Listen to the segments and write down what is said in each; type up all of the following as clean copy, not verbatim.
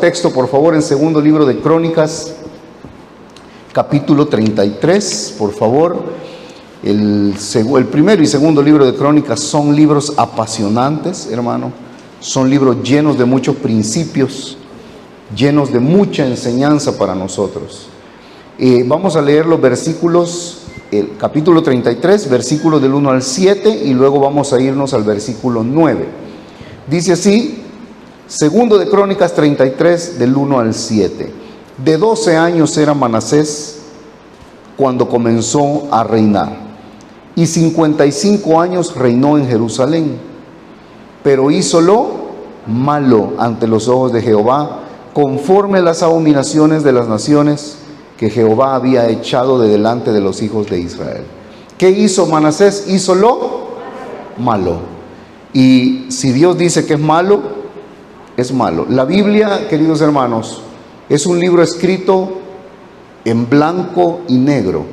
texto, por favor, en segundo libro de Crónicas, capítulo 33, por favor. El primero y segundo libro de Crónicas son libros apasionantes, hermano. Son libros llenos de muchos principios, llenos de mucha enseñanza para nosotros. Vamos a leer los versículos, el capítulo 33, versículos del 1 al 7, y luego vamos a irnos al versículo 9. Dice así, segundo de Crónicas 33, del 1 al 7. De 12 años era Manasés cuando comenzó a reinar, y 55 años reinó en Jerusalén, pero hizo lo malo ante los ojos de Jehová, conforme a las abominaciones de las naciones que Jehová había echado de delante de los hijos de Israel. ¿Qué hizo Manasés? Hizo lo malo. Y si Dios dice que es malo, es malo. La Biblia, queridos hermanos, es un libro escrito en blanco y negro.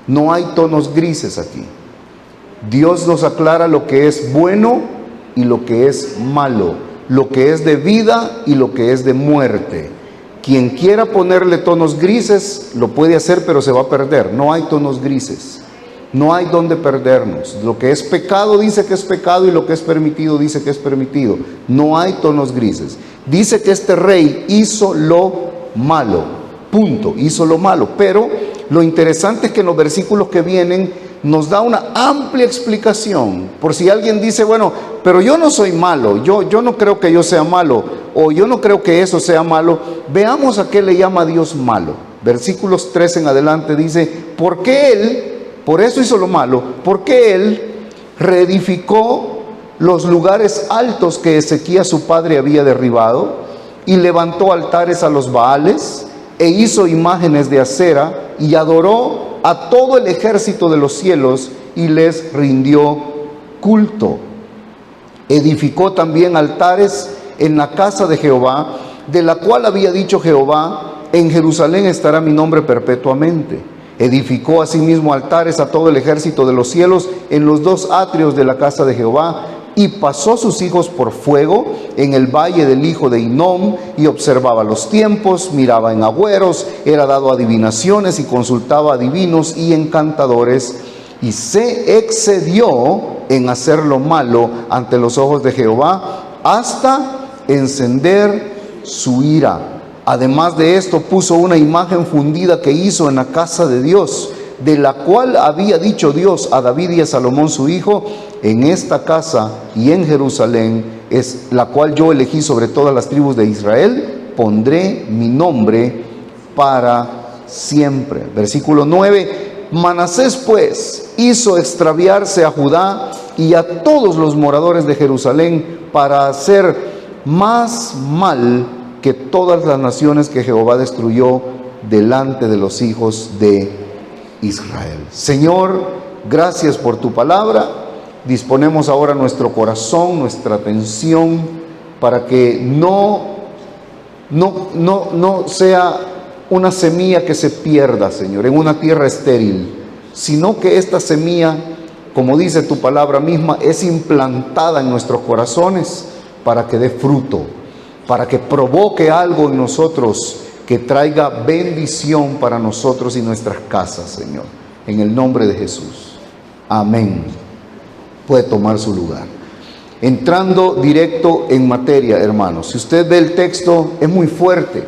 No hay tonos grises aquí. Dios nos aclara lo que es bueno y lo que es malo, lo que es de vida y lo que es de muerte. Quien quiera ponerle tonos grises lo puede hacer, pero se va a perder. No hay tonos grises, no hay donde perdernos. Lo que es pecado dice que es pecado, y lo que es permitido dice que es permitido. No hay tonos grises. Dice que este rey hizo lo malo, punto, hizo lo malo. Pero lo interesante es que en los versículos que vienen nos da una amplia explicación. Por si alguien dice, bueno, pero yo no soy malo, yo no creo que yo sea malo, o yo no creo que eso sea malo. Veamos a qué le llama Dios malo. Versículos 3 en adelante dice, porque él, por eso hizo lo malo, porque él reedificó los lugares altos que Ezequías su padre había derribado, y levantó altares a los Baales, e hizo imágenes de acera, y adoró a todo el ejército de los cielos, y les rindió culto. Edificó también altares en la casa de Jehová, de la cual había dicho Jehová, en Jerusalén estará mi nombre perpetuamente. Edificó asimismo altares a todo el ejército de los cielos en los dos atrios de la casa de Jehová, y pasó sus hijos por fuego en el valle del hijo de Hinnom, y observaba los tiempos, miraba en agüeros, era dado a adivinaciones, y consultaba a divinos y encantadores, y se excedió en hacer lo malo ante los ojos de Jehová, hasta encender su ira. Además de esto, puso una imagen fundida que hizo en la casa de Dios, de la cual había dicho Dios a David y a Salomón su hijo, en esta casa y en Jerusalén, es la cual yo elegí sobre todas las tribus de Israel, pondré mi nombre para siempre. Versículo 9, Manasés pues hizo extraviarse a Judá y a todos los moradores de Jerusalén, para hacer más mal que todas las naciones que Jehová destruyó delante de los hijos de Israel. Señor, gracias por tu palabra. Disponemos ahora nuestro corazón, nuestra atención, para que no sea una semilla que se pierda, Señor, en una tierra estéril, sino que esta semilla, como dice tu palabra misma, es implantada en nuestros corazones para que dé fruto, para que provoque algo en nosotros que traiga bendición para nosotros y nuestras casas, Señor, en el nombre de Jesús. Amén. Puede tomar su lugar. Entrando directo en materia, hermanos, si usted ve el texto, es muy fuerte.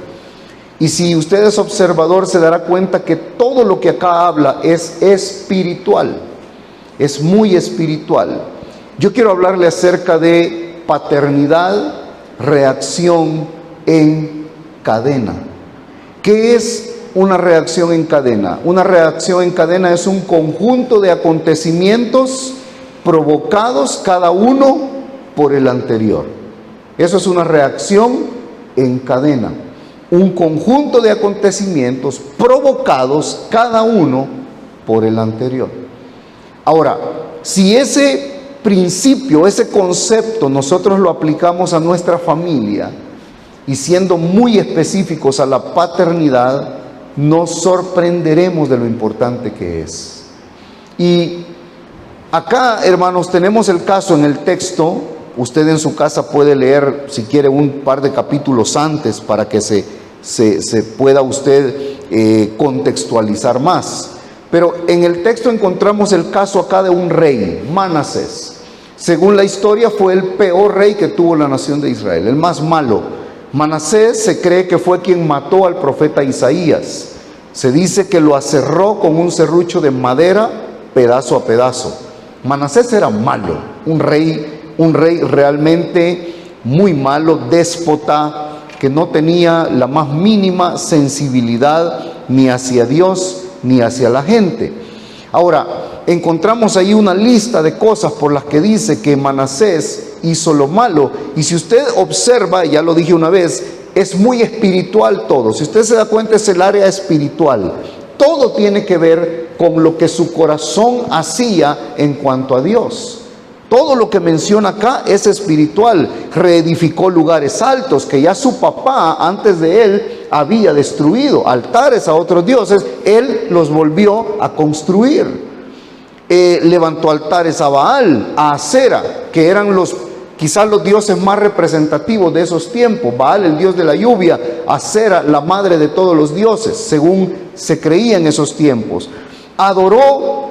Y si usted es observador, se dará cuenta que todo lo que acá habla es espiritual. Es muy espiritual. Yo quiero hablarle acerca de paternidad, reacción en cadena. ¿Qué es una reacción en cadena? Una reacción en cadena es un conjunto de acontecimientos provocados cada uno por el anterior. Eso es una reacción en cadena. Un conjunto de acontecimientos provocados cada uno por el anterior. Ahora, si ese principio, ese concepto, nosotros lo aplicamos a nuestra familia, y siendo muy específicos a la paternidad, nos sorprenderemos de lo importante que es. Y acá, hermanos, tenemos el caso en el texto usted en su casa puede leer, si quiere, un par de capítulos antes para que se pueda usted contextualizar más. Pero en el texto encontramos el caso acá de un rey, Manasés. Según la historia, fue el peor rey que tuvo la nación de Israel, el más malo. Manasés se cree que fue quien mató al profeta Isaías. Se dice que lo aserró con un serrucho de madera, pedazo a pedazo. Manasés era malo, un rey realmente muy malo, déspota, que no tenía la más mínima sensibilidad ni hacia Dios ni hacia la gente. Ahora, encontramos ahí una lista de cosas por las que dice que Manasés hizo lo malo, y si usted observa, ya lo dije una vez, es muy espiritual todo. Si usted se da cuenta, es el área espiritual. Todo tiene que ver con lo que su corazón hacía en cuanto a Dios. Todo lo que menciona acá es espiritual. Reedificó lugares altos que ya su papá antes de él había destruido. Altares a otros dioses, él los volvió a construir. Levantó altares a Baal, a Acera, que eran quizás los dioses más representativos de esos tiempos. Baal, el dios de la lluvia; Acera, la madre de todos los dioses, según se creía en esos tiempos. Adoró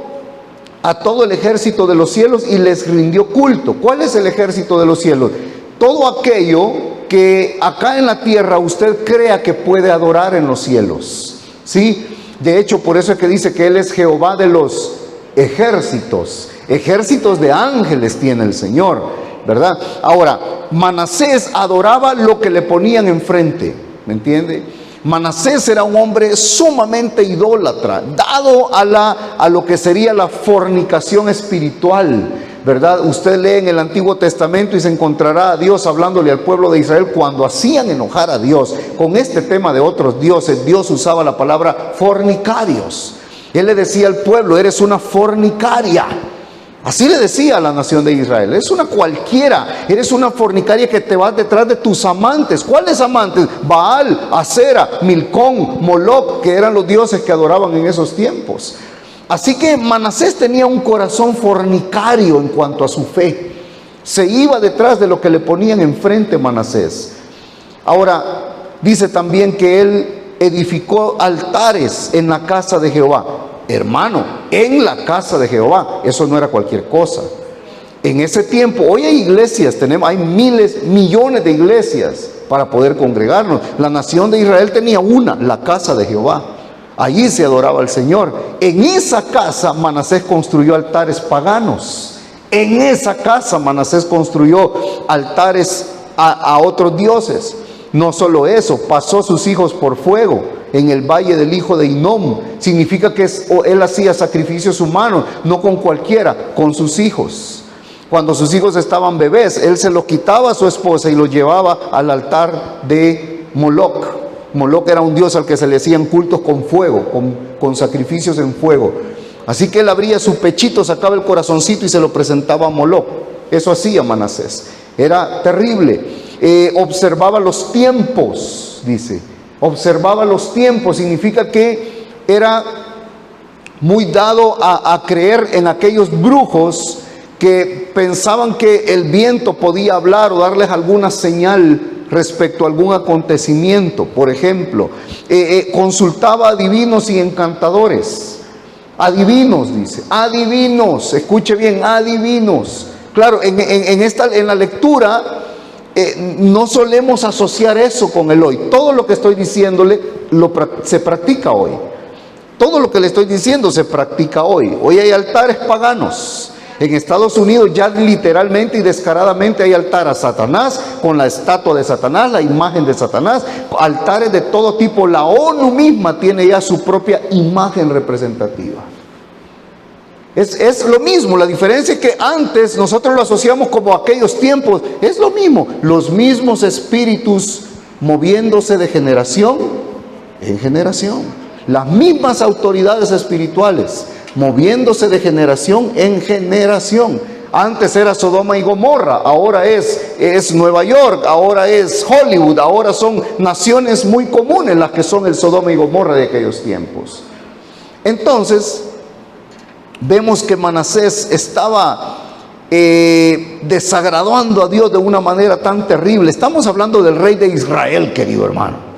a todo el ejército de los cielos y les rindió culto. ¿Cuál es el ejército de los cielos? Todo aquello que acá en la tierra usted crea que puede adorar en los cielos, ¿sí? De hecho, por eso es que dice que Él es Jehová de los ejércitos. Ejércitos de ángeles tiene el Señor, ¿verdad? Ahora, Manasés adoraba lo que le ponían enfrente, ¿me entiende? Manasés era un hombre sumamente idólatra, dado a lo que sería la fornicación espiritual, ¿verdad? Usted lee en el Antiguo Testamento y se encontrará a Dios hablándole al pueblo de Israel cuando hacían enojar a Dios con este tema de otros dioses. Dios usaba la palabra fornicarios. Él le decía al pueblo: eres una fornicaria. Así le decía a la nación de Israel: es una cualquiera, eres una fornicaria que te vas detrás de tus amantes. ¿Cuáles amantes? Baal, Acera, Milcón, Moloc, que eran los dioses que adoraban en esos tiempos. Así que Manasés tenía un corazón fornicario en cuanto a su fe. Se iba detrás de lo que le ponían enfrente Manasés. Ahora, dice también que él edificó altares en la casa de Jehová. Hermano, en la casa de Jehová, eso no era cualquier cosa. En ese tiempo, hoy hay iglesias, hay miles, millones de iglesias para poder congregarnos. La nación de Israel tenía una, la casa de Jehová. Allí se adoraba al Señor. En esa casa Manasés construyó altares paganos. En esa casa Manasés construyó altares a otros dioses. No solo eso, pasó sus hijos por fuego en el valle del hijo de Hinnom. Significa que él hacía sacrificios humanos, no con cualquiera, con sus hijos. Cuando sus hijos estaban bebés, él se los quitaba a su esposa y los llevaba al altar de Moloc. Moloc era un dios al que se le hacían cultos con fuego, con sacrificios en fuego. Así que él abría su pechito, sacaba el corazoncito y se lo presentaba a Moloc. Eso hacía Manasés. Era terrible. Observaba los tiempos, dice. Observaba los tiempos, significa que era muy dado a creer en aquellos brujos que pensaban que el viento podía hablar o darles alguna señal respecto a algún acontecimiento. Por ejemplo, consultaba a adivinos y encantadores. Adivinos, dice, adivinos, escuche bien, adivinos. Claro, en la lectura no solemos asociar eso con el hoy. Todo lo que estoy diciéndole se practica hoy. Todo lo que le estoy diciendo se practica hoy. Hoy hay altares paganos. En Estados Unidos ya literalmente y descaradamente hay altar a Satanás, con la estatua de Satanás, la imagen de Satanás, altares de todo tipo. La ONU misma tiene ya su propia imagen representativa. Es lo mismo, la diferencia es que antes nosotros lo asociamos como aquellos tiempos. Es lo mismo, los mismos espíritus moviéndose de generación en generación. Las mismas autoridades espirituales moviéndose de generación en generación. Antes era Sodoma y Gomorra, ahora es Nueva York, ahora es Hollywood, ahora son naciones muy comunes las que son el Sodoma y Gomorra de aquellos tiempos. Entonces, vemos que Manasés estaba desagradando a Dios de una manera tan terrible. Estamos hablando del rey de Israel, querido hermano.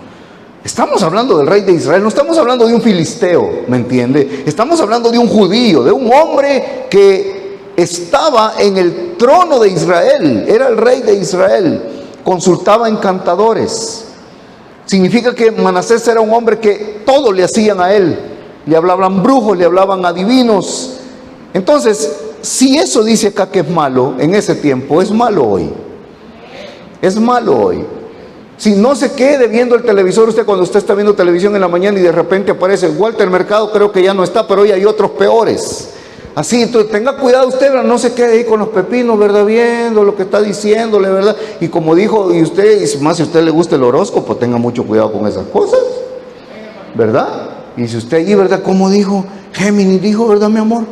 Estamos hablando del rey de Israel, no estamos hablando de un filisteo, ¿me entiende? Estamos hablando de un judío, de un hombre que estaba en el trono de Israel, era el rey de Israel, consultaba encantadores. Significa que Manasés era un hombre que todo le hacían a él, le hablaban brujos, le hablaban adivinos. Entonces, si eso dice acá que es malo en ese tiempo, es malo hoy. Es malo hoy. Si no se quede viendo el televisor, usted cuando usted está viendo televisión en la mañana y de repente aparece Walter Mercado, creo que ya no está, pero hoy hay otros peores. Así, entonces tenga cuidado usted, no se quede ahí con los pepinos, ¿verdad? Viendo lo que está diciéndole, ¿verdad? Y como dijo, y usted, y más si a usted le gusta el horóscopo, tenga mucho cuidado con esas cosas, ¿verdad? Y si usted allí, ¿verdad? Como dijo, Géminis dijo, ¿verdad, mi amor?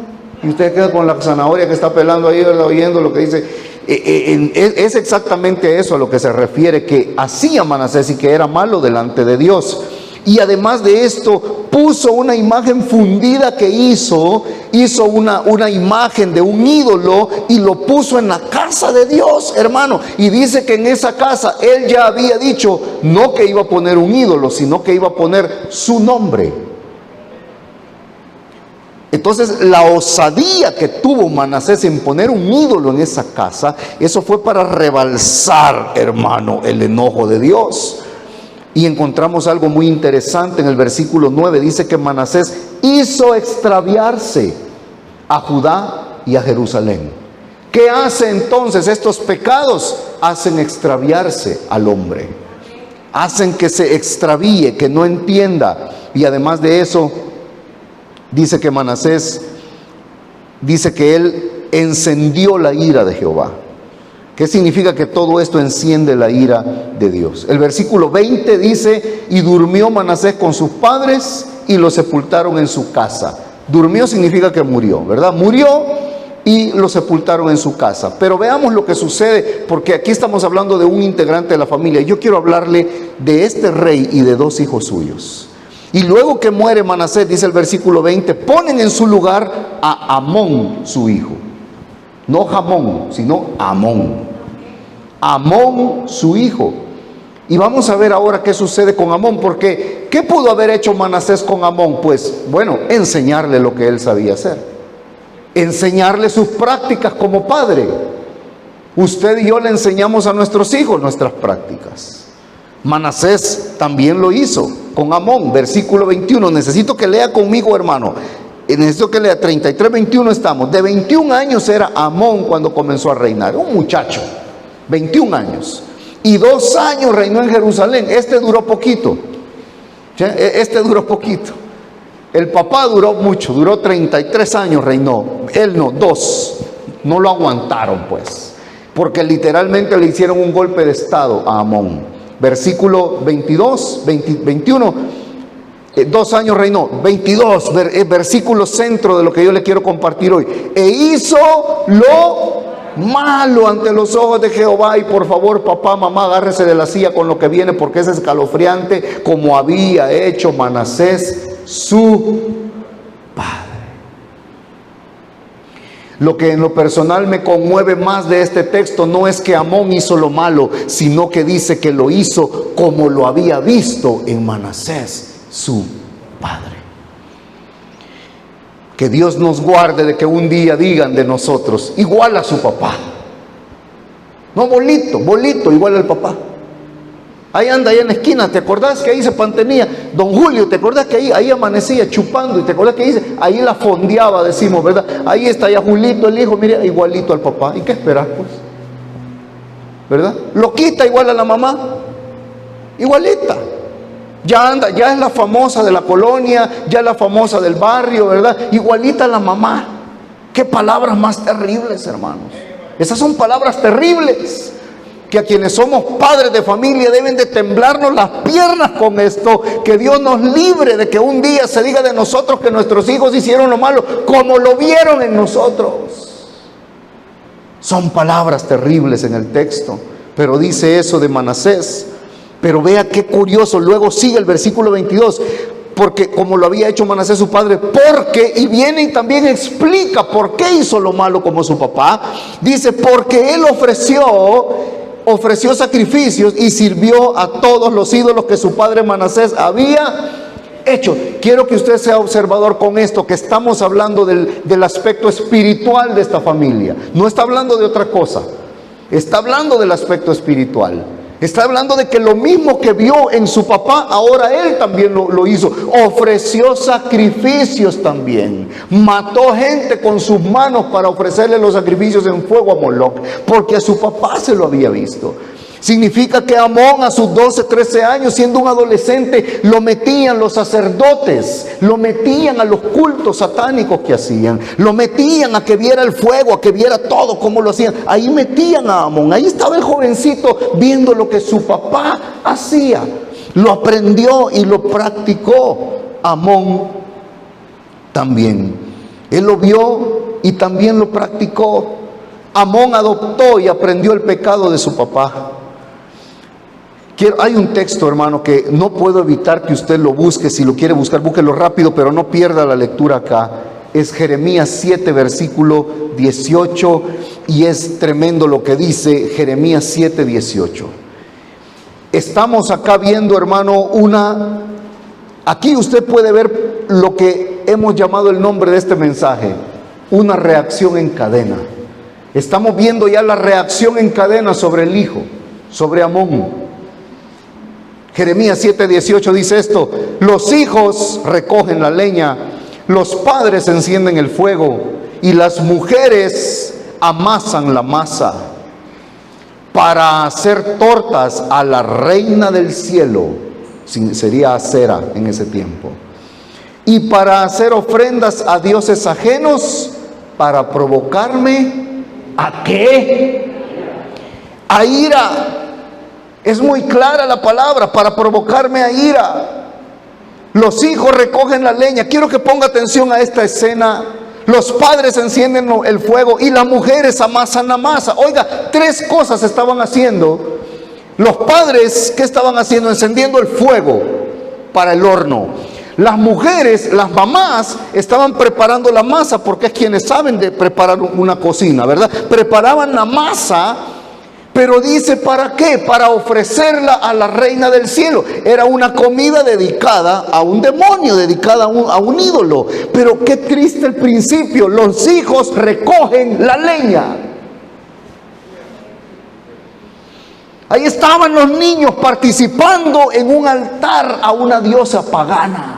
Y usted queda con la zanahoria que está pelando ahí, ¿verdad? Oyendo lo que dice. Es exactamente eso a lo que se refiere, que hacía Manasés y que era malo delante de Dios. Y además de esto, puso una imagen fundida que hizo una imagen de un ídolo y lo puso en la casa de Dios, hermano. Y dice que en esa casa él ya había dicho, no que iba a poner un ídolo, sino que iba a poner su nombre. Entonces la osadía que tuvo Manasés en poner un ídolo en esa casa, eso fue para rebalsar, hermano, el enojo de Dios. Y encontramos algo muy interesante en el versículo 9, dice que Manasés hizo extraviarse a Judá y a Jerusalén. ¿Qué hace entonces? Estos pecados hacen extraviarse al hombre, hacen que se extravíe, que no entienda. Y además de eso, dice que Manasés, dice que él encendió la ira de Jehová. ¿Qué significa que todo esto enciende la ira de Dios? El versículo 20 dice, y durmió Manasés con sus padres y lo sepultaron en su casa. Durmió significa que murió, ¿verdad? Murió y lo sepultaron en su casa. Pero veamos lo que sucede, porque aquí estamos hablando de un integrante de la familia. Yo quiero hablarle de este rey y de dos hijos suyos. Y luego que muere Manasés, dice el versículo 20, ponen en su lugar a Amón, su hijo. No Jamón, sino Amón. Amón, su hijo. Y vamos a ver ahora qué sucede con Amón, porque ¿qué pudo haber hecho Manasés con Amón? Pues, bueno, enseñarle lo que él sabía hacer. Enseñarle sus prácticas como padre. Usted y yo le enseñamos a nuestros hijos nuestras prácticas. Manasés también lo hizo con Amón, versículo 21. Necesito que lea conmigo, hermano. Necesito que lea 33, 21 estamos. De 21 años era Amón cuando comenzó a reinar. Un muchacho, 21 años. Y 2 años reinó en Jerusalén. Este duró poquito. Este duró poquito. El papá duró mucho, duró 33 años reinó. Él no, 2. No lo aguantaron pues. Porque literalmente le hicieron un golpe de estado a Amón. Versículo 21, 2 años reinó. 22, versículo centro de lo que yo le quiero compartir hoy. E hizo lo malo ante los ojos de Jehová. Y por favor, papá, mamá, agárrese de la silla con lo que viene, porque es escalofriante, como había hecho Manasés, su padre. Lo que en lo personal me conmueve más de este texto no es que Amón hizo lo malo, sino que dice que lo hizo como lo había visto en Manasés, su padre. Que Dios nos guarde de que un día digan de nosotros, igual a su papá. No, bolito, igual al papá. Ahí anda, ahí en la esquina, ¿te acordás que ahí se pantenía? Don Julio, ¿te acordás que ahí amanecía chupando? Y te acordás que ahí la fondeaba, decimos, ¿verdad? Ahí está ya Julito, el hijo, mire, igualito al papá. ¿Y qué esperas, pues? ¿Verdad? Loquita igual a la mamá, igualita. Ya anda, ya es la famosa de la colonia, ya es la famosa del barrio, ¿verdad? Igualita a la mamá. Qué palabras más terribles, hermanos. Esas son palabras terribles, que a quienes somos padres de familia deben de temblarnos las piernas con esto. Que Dios nos libre de que un día se diga de nosotros que nuestros hijos hicieron lo malo como lo vieron en nosotros. Son palabras terribles en el texto, pero dice eso de Manasés. Pero vea qué curioso, luego sigue el versículo 22. porque como lo había hecho Manasés su padre, porque, y viene y también explica por qué hizo lo malo como su papá. Dice, porque él ofreció sacrificios y sirvió a todos los ídolos que su padre Manasés había hecho. Quiero que usted sea observador con esto, que estamos hablando del aspecto espiritual de esta familia. No está hablando de otra cosa, está hablando del aspecto espiritual. Está hablando de que lo mismo que vio en su papá, ahora él también lo hizo. Ofreció sacrificios también. Mató gente con sus manos para ofrecerle los sacrificios en fuego a Moloc, porque a su papá se lo había visto. Significa que Amón a sus 12, 13 años, siendo un adolescente, lo metían los sacerdotes, lo metían a los cultos satánicos que hacían, lo metían a que viera el fuego, a que viera todo cómo lo hacían. Ahí metían a Amón, ahí estaba el jovencito viendo lo que su papá hacía. Lo aprendió y lo practicó. Amón también, él lo vio y también lo practicó. Amón adoptó y aprendió el pecado de su papá. Hay un texto, hermano, que no puedo evitar que usted lo busque. Si lo quiere buscar, búsquelo rápido, pero no pierda la lectura acá. Es Jeremías 7, versículo 18, y es tremendo lo que dice Jeremías 7, 18. Estamos acá viendo, hermano, aquí usted puede ver lo que hemos llamado el nombre de este mensaje, una reacción en cadena. Estamos viendo ya la reacción en cadena sobre el hijo, sobre Amón. Jeremías 7:18 dice esto: los hijos recogen la leña, los padres encienden el fuego y las mujeres amasan la masa para hacer tortas a la reina del cielo, sería Acera en ese tiempo, y para hacer ofrendas a dioses ajenos, para provocarme ¿a qué? A ira. Es muy clara la palabra, para provocarme a ira. Los hijos recogen la leña. Quiero que ponga atención a esta escena. Los padres encienden el fuego y las mujeres amasan la masa. Oiga, tres cosas estaban haciendo. Los padres, ¿qué estaban haciendo? Encendiendo el fuego para el horno. Las mujeres, las mamás, estaban preparando la masa, porque es quienes saben de preparar una cocina, ¿verdad? Preparaban la masa. Pero dice, ¿para qué? Para ofrecerla a la reina del cielo. Era una comida dedicada a un demonio, dedicada a un ídolo. Pero qué triste el principio. Los hijos recogen la leña. Ahí estaban los niños participando en un altar a una diosa pagana.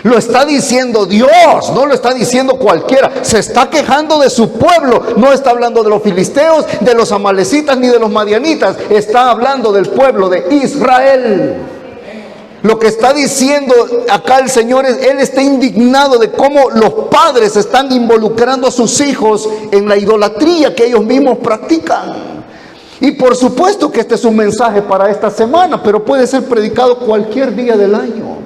Lo está diciendo Dios, no lo está diciendo cualquiera. Se está quejando de su pueblo. No está hablando de los filisteos, de los amalecitas, ni de los madianitas. Está hablando del pueblo de Israel. Lo que está diciendo acá el Señor es, Él está indignado de cómo los padres están involucrando a sus hijos en la idolatría que ellos mismos practican. Y por supuesto que este es un mensaje para esta semana, pero puede ser predicado cualquier día del año.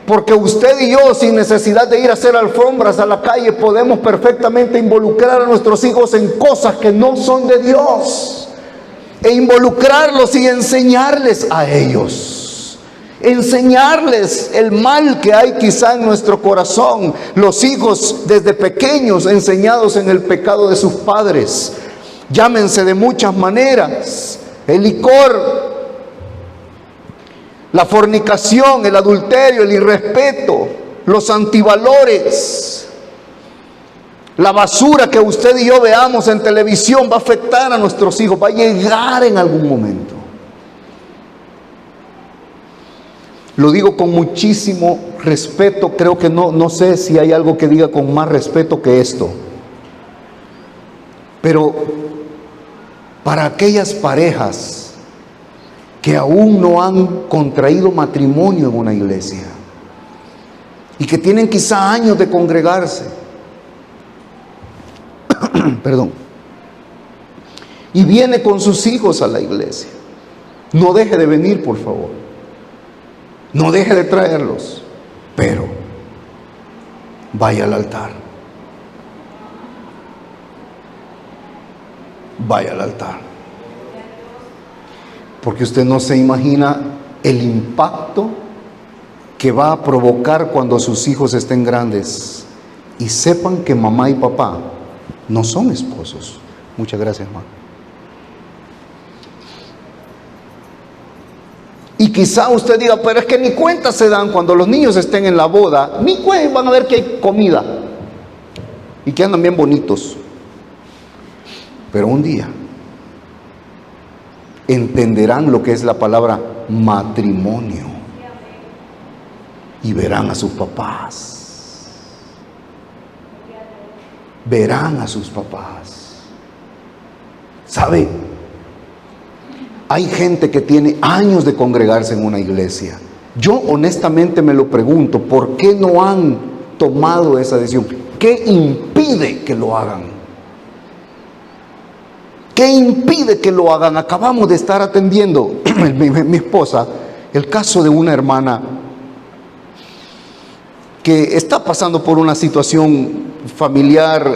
Porque usted y yo, sin necesidad de ir a hacer alfombras a la calle, podemos perfectamente involucrar a nuestros hijos en cosas que no son de Dios. E involucrarlos y enseñarles a ellos. Enseñarles el mal que hay quizá en nuestro corazón. Los hijos desde pequeños enseñados en el pecado de sus padres. Llámense de muchas maneras. El licor, la fornicación, el adulterio, el irrespeto, los antivalores, la basura que usted y yo veamos en televisión va a afectar a nuestros hijos, va a llegar en algún momento. Lo digo con muchísimo respeto, creo que no sé si hay algo que diga con más respeto que esto. Pero para aquellas parejas que aún no han contraído matrimonio en una iglesia y que tienen quizá años de congregarse, perdón, y viene con sus hijos a la iglesia, no deje de venir, por favor, no deje de traerlos, pero vaya al altar, vaya al altar. Porque usted no se imagina el impacto que va a provocar cuando sus hijos estén grandes y sepan que mamá y papá no son esposos. Muchas gracias, hermano. Y quizá usted diga, pero es que ni cuenta se dan cuando los niños estén en la boda, ni cuenta, van a ver que hay comida y que andan bien bonitos. Pero un día entenderán lo que es la palabra matrimonio y verán a sus papás. Verán a sus papás. ¿Sabe? Hay gente que tiene años de congregarse en una iglesia. Yo honestamente me lo pregunto, ¿por qué no han tomado esa decisión? ¿Qué impide que lo hagan? ¿Qué impide que lo hagan? Acabamos de estar atendiendo, mi esposa, el caso de una hermana que está pasando por una situación familiar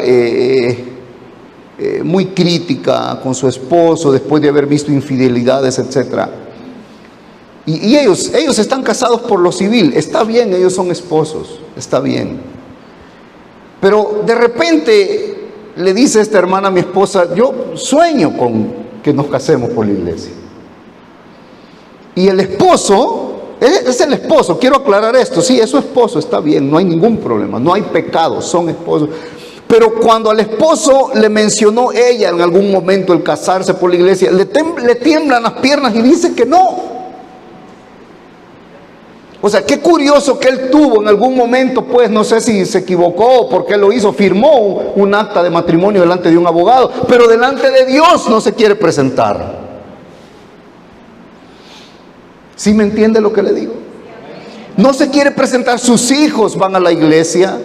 muy crítica con su esposo después de haber visto infidelidades, etc. Y ellos están casados por lo civil. Está bien, ellos son esposos, está bien. Pero de repente le dice esta hermana a mi esposa, yo sueño con que nos casemos por la iglesia. Y el esposo, es el esposo, quiero aclarar esto, sí, es su esposo, está bien, no hay ningún problema, no hay pecado, son esposos. Pero cuando al esposo le mencionó ella en algún momento el casarse por la iglesia, le tiemblan las piernas y dice que no. O sea, qué curioso que él tuvo en algún momento, pues no sé si se equivocó o por qué lo hizo, firmó un acta de matrimonio delante de un abogado, pero delante de Dios no se quiere presentar. ¿Sí me entiende lo que le digo? No se quiere presentar. Sus hijos van a la iglesia,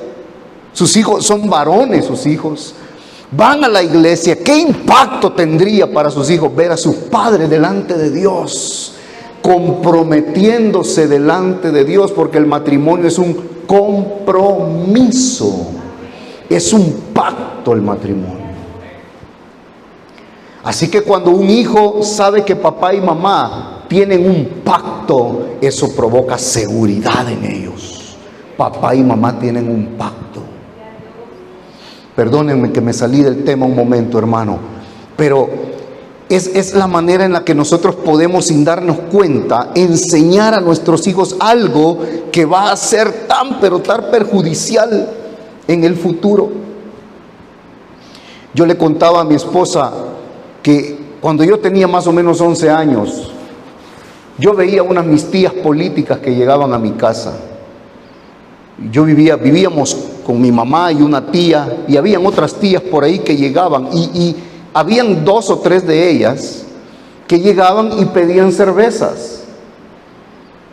sus hijos son varones, sus hijos van a la iglesia. ¿Qué impacto tendría para sus hijos ver a sus padres delante de Dios, comprometiéndose delante de Dios? Porque el matrimonio es un compromiso, es un pacto el matrimonio. Así que cuando un hijo sabe que papá y mamá tienen un pacto, eso provoca seguridad en ellos. Papá y mamá tienen un pacto. Perdónenme que me salí del tema un momento, hermano, pero es la manera en la que nosotros podemos, sin darnos cuenta, enseñar a nuestros hijos algo que va a ser tan, pero tan perjudicial en el futuro. Yo le contaba a mi esposa que cuando yo tenía más o menos 11 años, yo veía unas mis tías políticas que llegaban a mi casa. Vivíamos con mi mamá y una tía, y habían otras tías por ahí que llegaban, y habían 2 o 3 de ellas que llegaban y pedían cervezas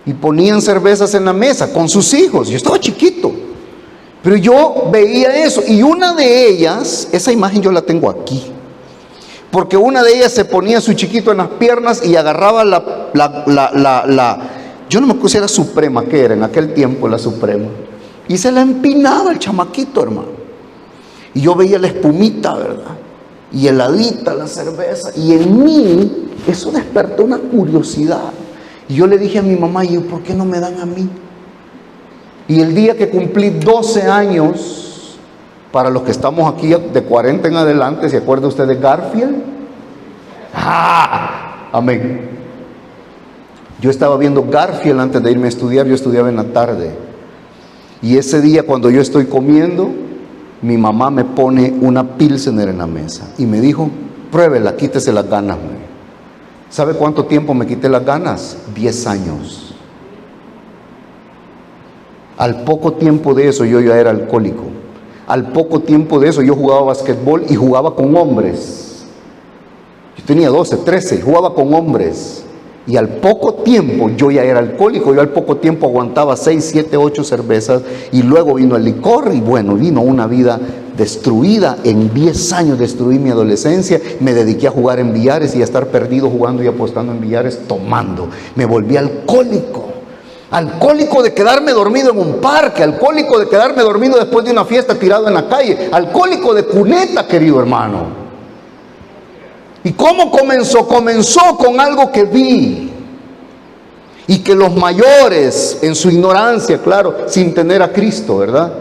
y ponían cervezas en la mesa con sus hijos. Yo estaba chiquito, pero yo veía eso, y una de ellas, esa imagen yo la tengo aquí, porque una de ellas se ponía a su chiquito en las piernas y agarraba yo no me acuerdo si era Suprema, que era en aquel tiempo la Suprema, y se la empinaba el chamaquito, hermano, y yo veía la espumita, ¿verdad? Y heladita la cerveza, y en mí eso despertó una curiosidad, y yo le dije a mi mamá, ¿y por qué no me dan a mí? Y el día que cumplí 12 años, para los que estamos aquí de 40 en adelante, ¿se acuerda usted de Garfield? ¡Ah! Amén. Yo estaba viendo Garfield antes de irme a estudiar. Yo estudiaba en la tarde, y ese día cuando yo estoy comiendo, mi mamá me pone una Pilsener en la mesa y me dijo, pruébela, quítese las ganas. ¿Sabe cuánto tiempo me quité las ganas? 10 años. Al poco tiempo de eso yo ya era alcohólico. Al poco tiempo de eso yo jugaba basquetbol y jugaba con hombres. Yo tenía 12, 13, jugaba con hombres. Y al poco tiempo yo ya era alcohólico. Yo al poco tiempo aguantaba 6, 7, 8 cervezas, y luego vino el licor, y bueno, vino una vida destruida. En 10 años destruí mi adolescencia. Me dediqué a jugar en billares y a estar perdido jugando y apostando en billares, tomando. Me volví alcohólico. Alcohólico de quedarme dormido en un parque, alcohólico de quedarme dormido después de una fiesta tirado en la calle, alcohólico de cuneta, querido hermano. ¿Y cómo comenzó? Comenzó con algo que vi. Y que los mayores, en su ignorancia, claro, sin tener a Cristo, ¿verdad?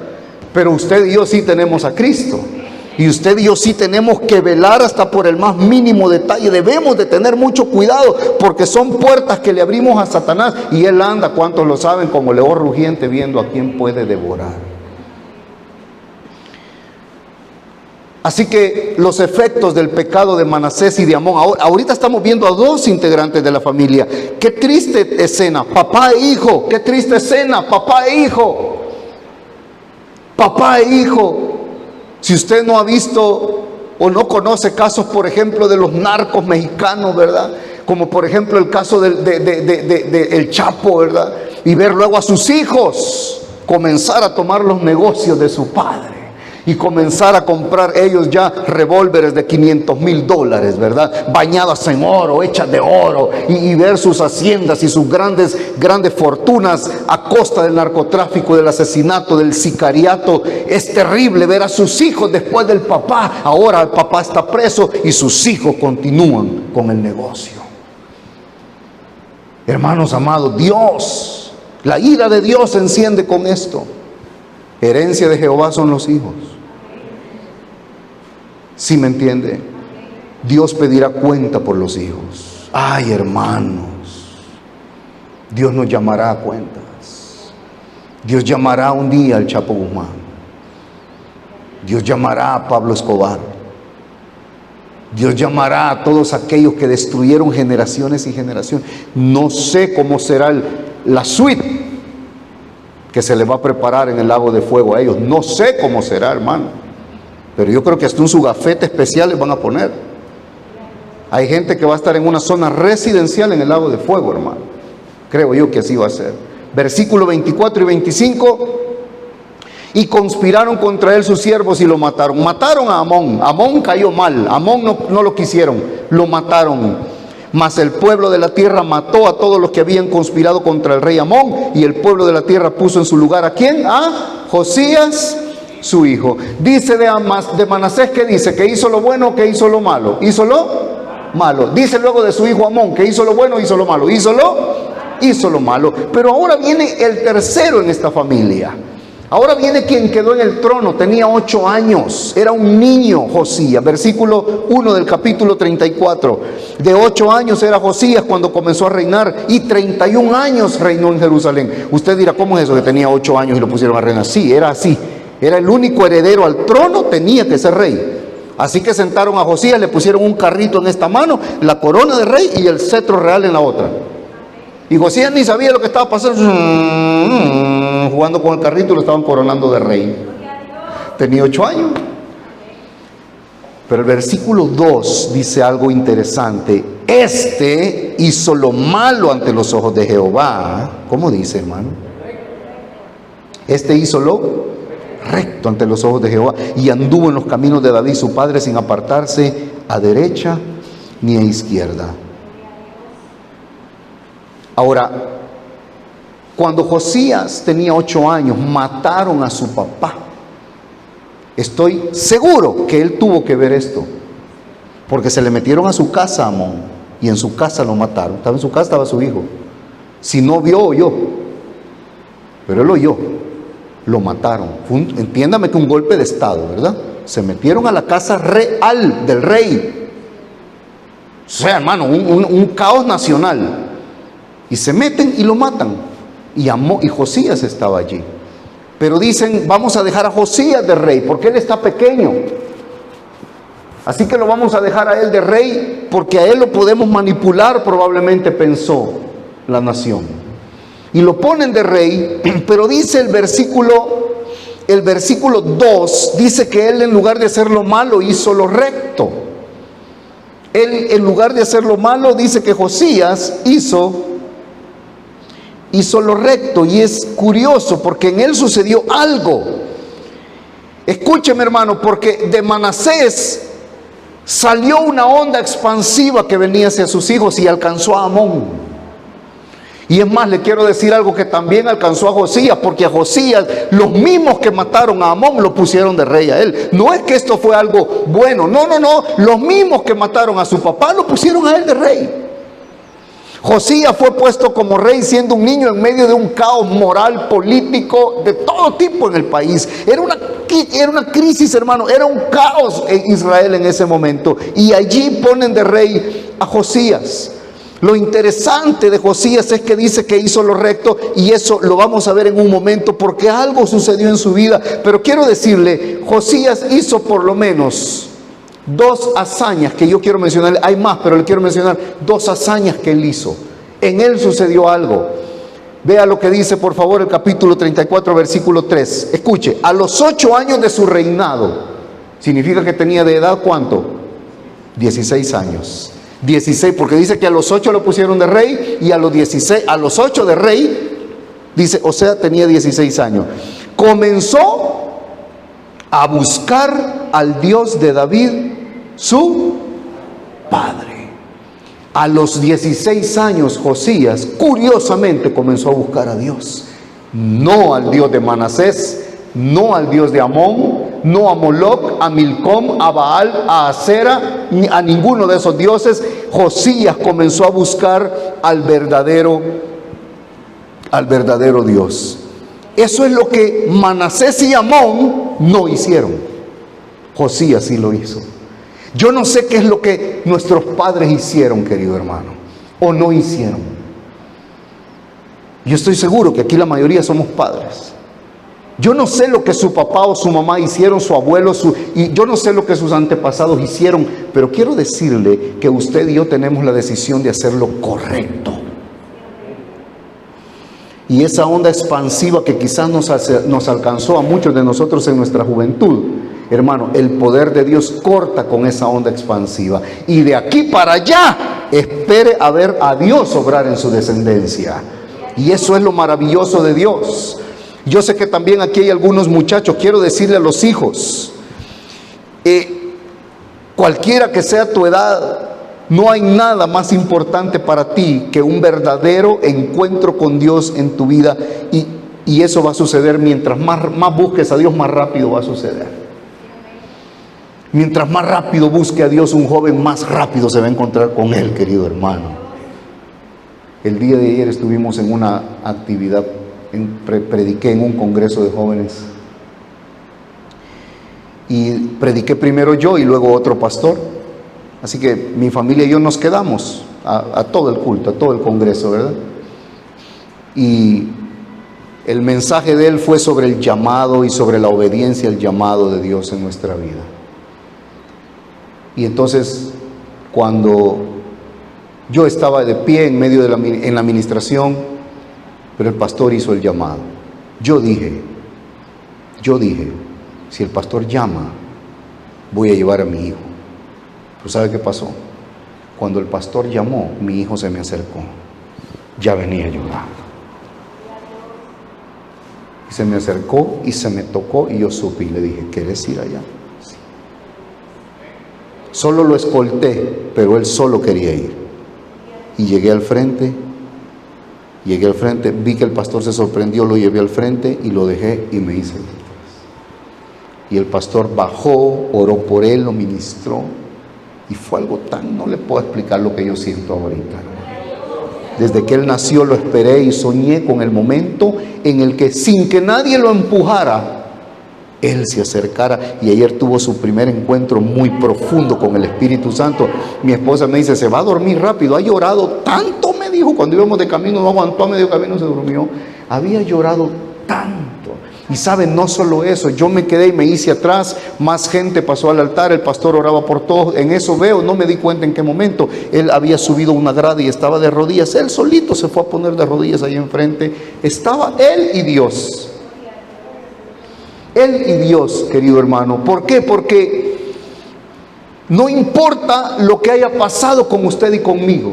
Pero usted y yo sí tenemos a Cristo. Y usted y yo sí tenemos que velar hasta por el más mínimo detalle. Debemos de tener mucho cuidado, porque son puertas que le abrimos a Satanás. Y él anda, ¿cuántos lo saben? Como león rugiente, viendo a quién puede devorar. Así que los efectos del pecado de Manasés y de Amón. Ahorita estamos viendo a dos integrantes de la familia. Qué triste escena, papá e hijo. Qué triste escena, papá e hijo. Papá e hijo. Si usted no ha visto o no conoce casos, por ejemplo, de los narcos mexicanos, ¿verdad? Como por ejemplo el caso del El Chapo, ¿verdad? Y ver luego a sus hijos comenzar a tomar los negocios de su padre. Y comenzar a comprar ellos ya revólveres de $500,000, ¿verdad? Bañadas en oro, hechas de oro. Y ver sus haciendas y sus grandes fortunas a costa del narcotráfico, del asesinato, del sicariato. Es terrible ver a sus hijos después del papá. Ahora el papá está preso y sus hijos continúan con el negocio. Hermanos amados, Dios, la ira de Dios se enciende con esto. Herencia de Jehová son los hijos. ¿Sí me entiende? Dios pedirá cuenta por los hijos. Ay, hermanos, Dios nos llamará a cuentas. Dios llamará un día al Chapo Guzmán. Dios llamará a Pablo Escobar. Dios llamará a todos aquellos que destruyeron generaciones y generaciones. No sé cómo será la suite que se le va a preparar en el lago de fuego a ellos. No sé cómo será, hermano. Pero yo creo que hasta un su gafete especial les van a poner. Hay gente que va a estar en una zona residencial en el lago de fuego, hermano. Creo yo que así va a ser. Versículo 24 y 25. Y conspiraron contra él sus siervos y lo mataron. Mataron a Amón. Amón cayó mal. Amón no lo quisieron. Lo mataron. Mas el pueblo de la tierra mató a todos los que habían conspirado contra el rey Amón. Y el pueblo de la tierra puso en su lugar ¿a quién? A Josías, su hijo. Dice de Manasés, ¿qué dice? ¿Que hizo lo bueno o que hizo lo malo? ¿Hizo lo malo? Dice luego de su hijo Amón, ¿que hizo lo bueno o hizo lo malo? Hizo lo malo. Pero ahora viene el tercero en esta familia. Ahora viene quien quedó en el trono. Tenía 8 años. Era un niño, Josías. Versículo 1 del capítulo 34. De 8 años era Josías cuando comenzó a reinar. Y 31 años reinó en Jerusalén. Usted dirá, ¿cómo es eso que tenía 8 años y lo pusieron a reinar? Sí, era así. Era el único heredero al trono, tenía que ser rey. Así que sentaron a Josías, le pusieron un carrito en esta mano, la corona de rey y el cetro real en la otra. Y Josías ni sabía lo que estaba pasando. Jugando con el carrito, lo estaban coronando de rey. Tenía 8 años. Pero el versículo 2 dice algo interesante. Este hizo lo malo ante los ojos de Jehová. ¿Cómo dice, hermano? Este hizo lo recto ante los ojos de Jehová y anduvo en los caminos de David su padre sin apartarse a derecha ni a izquierda. Ahora, cuando Josías tenía 8 años, mataron a su papá. Estoy seguro que él tuvo que ver esto, porque se le metieron a su casa a Amón y en su casa lo mataron. Estaba en su casa, estaba su hijo. Si no vio, oyó, pero él oyó. Lo mataron. Entiéndame que un golpe de estado, ¿verdad? Se metieron a la casa real del rey. O sea, hermano, un caos nacional. Y se meten y lo matan. Y Josías estaba allí. Pero dicen, vamos a dejar a Josías de rey, porque él está pequeño. Así que lo vamos a dejar a él de rey, porque a él lo podemos manipular, probablemente pensó la nación. Y lo ponen de rey, pero dice el versículo 2, dice que él en lugar de hacer lo malo hizo lo recto. Él en lugar de hacer lo malo dice que Josías hizo lo recto. Y es curioso porque en él sucedió algo. Escúcheme, hermano, porque de Manasés salió una onda expansiva que venía hacia sus hijos y alcanzó a Amón. Y es más, le quiero decir algo que también alcanzó a Josías, porque a Josías, los mismos que mataron a Amón, lo pusieron de rey a él. No es que esto fue algo bueno, no. Los mismos que mataron a su papá, lo pusieron a él de rey. Josías fue puesto como rey siendo un niño en medio de un caos moral, político, de todo tipo en el país. Era una crisis, hermano, era un caos en Israel en ese momento. Y allí ponen de rey a Josías. Lo interesante de Josías es que dice que hizo lo recto, y eso lo vamos a ver en un momento porque algo sucedió en su vida. Pero quiero decirle, Josías hizo por lo menos dos hazañas que yo quiero mencionar. Hay más, pero le quiero mencionar dos hazañas que él hizo. En él sucedió algo. Vea lo que dice, por favor, el capítulo 34, versículo 3. Escuche, a los 8 años de su reinado, significa que tenía de edad, ¿cuánto? 16 años. 16, porque dice que a los 8 lo pusieron de rey, y a los 8 de rey, dice, o sea, tenía 16 años. Comenzó a buscar al Dios de David, su padre. A los 16 años, Josías, curiosamente, comenzó a buscar a Dios. No al Dios de Manasés, no al Dios de Amón, no a Moloc, a Milcom, a Baal, a Acera, ni a ninguno de esos dioses. Josías comenzó a buscar al verdadero Dios. Eso es lo que Manasés y Amón no hicieron. Josías sí lo hizo. Yo no sé qué es lo que nuestros padres hicieron, querido hermano, o no hicieron. Yo estoy seguro que aquí la mayoría somos padres. Yo no sé lo que su papá o su mamá hicieron, su abuelo, y yo no sé lo que sus antepasados hicieron, pero quiero decirle que usted y yo tenemos la decisión de hacer lo correcto. Y esa onda expansiva que quizás nos alcanzó a muchos de nosotros en nuestra juventud, hermano, el poder de Dios corta con esa onda expansiva. Y de aquí para allá, espere a ver a Dios obrar en su descendencia. Y eso es lo maravilloso de Dios. Yo sé que también aquí hay algunos muchachos. Quiero decirle a los hijos, cualquiera que sea tu edad, no hay nada más importante para ti que un verdadero encuentro con Dios en tu vida, y eso va a suceder mientras más busques a Dios, más rápido va a suceder. Mientras más rápido busque a Dios un joven, más rápido se va a encontrar con Él, querido hermano. El día de ayer estuvimos en una actividad, prediqué en un congreso de jóvenes, y prediqué primero yo y luego otro pastor. Así que mi familia y yo nos quedamos a todo el culto, a todo el congreso, ¿verdad? Y el mensaje de él fue sobre el llamado y sobre la obediencia al llamado de Dios en nuestra vida. Y entonces, cuando yo estaba de pie en medio de en la administración, pero el pastor hizo el llamado. Yo dije, si el pastor llama, voy a llevar a mi hijo. Pero ¿sabe qué pasó? Cuando el pastor llamó, mi hijo se me acercó. Ya venía llorando. Y se me acercó y se me tocó, y yo supe y le dije, ¿quieres ir allá? Sí. Solo lo escolté, pero él solo quería ir. Y llegué al frente, vi que el pastor se sorprendió, lo llevé al frente y lo dejé y me hice detrás. Y el pastor bajó, oró por él, lo ministró. Y fue algo no le puedo explicar lo que yo siento ahorita. Desde que él nació lo esperé y soñé con el momento en el que, sin que nadie lo empujara, él se acercara. Y ayer tuvo su primer encuentro muy profundo con el Espíritu Santo. Mi esposa me dice, se va a dormir rápido, ha llorado tanto, me dijo, cuando íbamos de camino, no aguantó, a medio camino se durmió. Había llorado tanto. Y saben, no solo eso, yo me quedé y me hice atrás, más gente pasó al altar, el pastor oraba por todos. En eso veo, no me di cuenta en qué momento, él había subido una grada y estaba de rodillas. Él solito se fue a poner de rodillas ahí enfrente. Estaba él y Dios. Él y Dios, querido hermano. ¿Por qué? Porque no importa lo que haya pasado con usted y conmigo,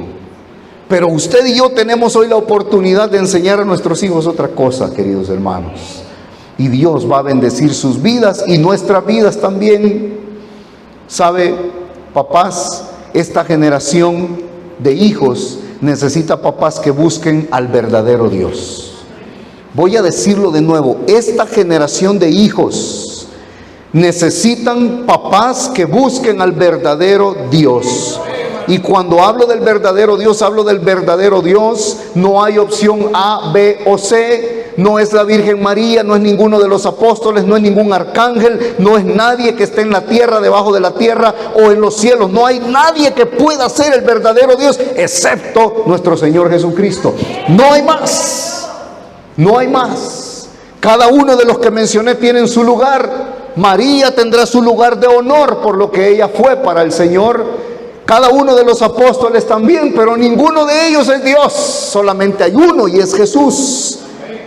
pero usted y yo tenemos hoy la oportunidad de enseñar a nuestros hijos otra cosa, queridos hermanos. Y Dios va a bendecir sus vidas y nuestras vidas también. ¿Sabe, papás? Esta generación de hijos necesita papás que busquen al verdadero Dios. Voy a decirlo de nuevo, esta generación de hijos necesitan papás que busquen al verdadero Dios. Y cuando hablo del verdadero Dios, hablo del verdadero Dios. No hay opción A, B o C. No es la Virgen María, no es ninguno de los apóstoles, no es ningún arcángel, no es nadie que esté en la tierra, debajo de la tierra o en los cielos. No hay nadie que pueda ser el verdadero Dios, excepto nuestro Señor Jesucristo. No hay más. No hay más. Cada uno de los que mencioné tienen su lugar. María tendrá su lugar de honor por lo que ella fue para el Señor. Cada uno de los apóstoles también, pero ninguno de ellos es Dios. Solamente hay uno y es Jesús.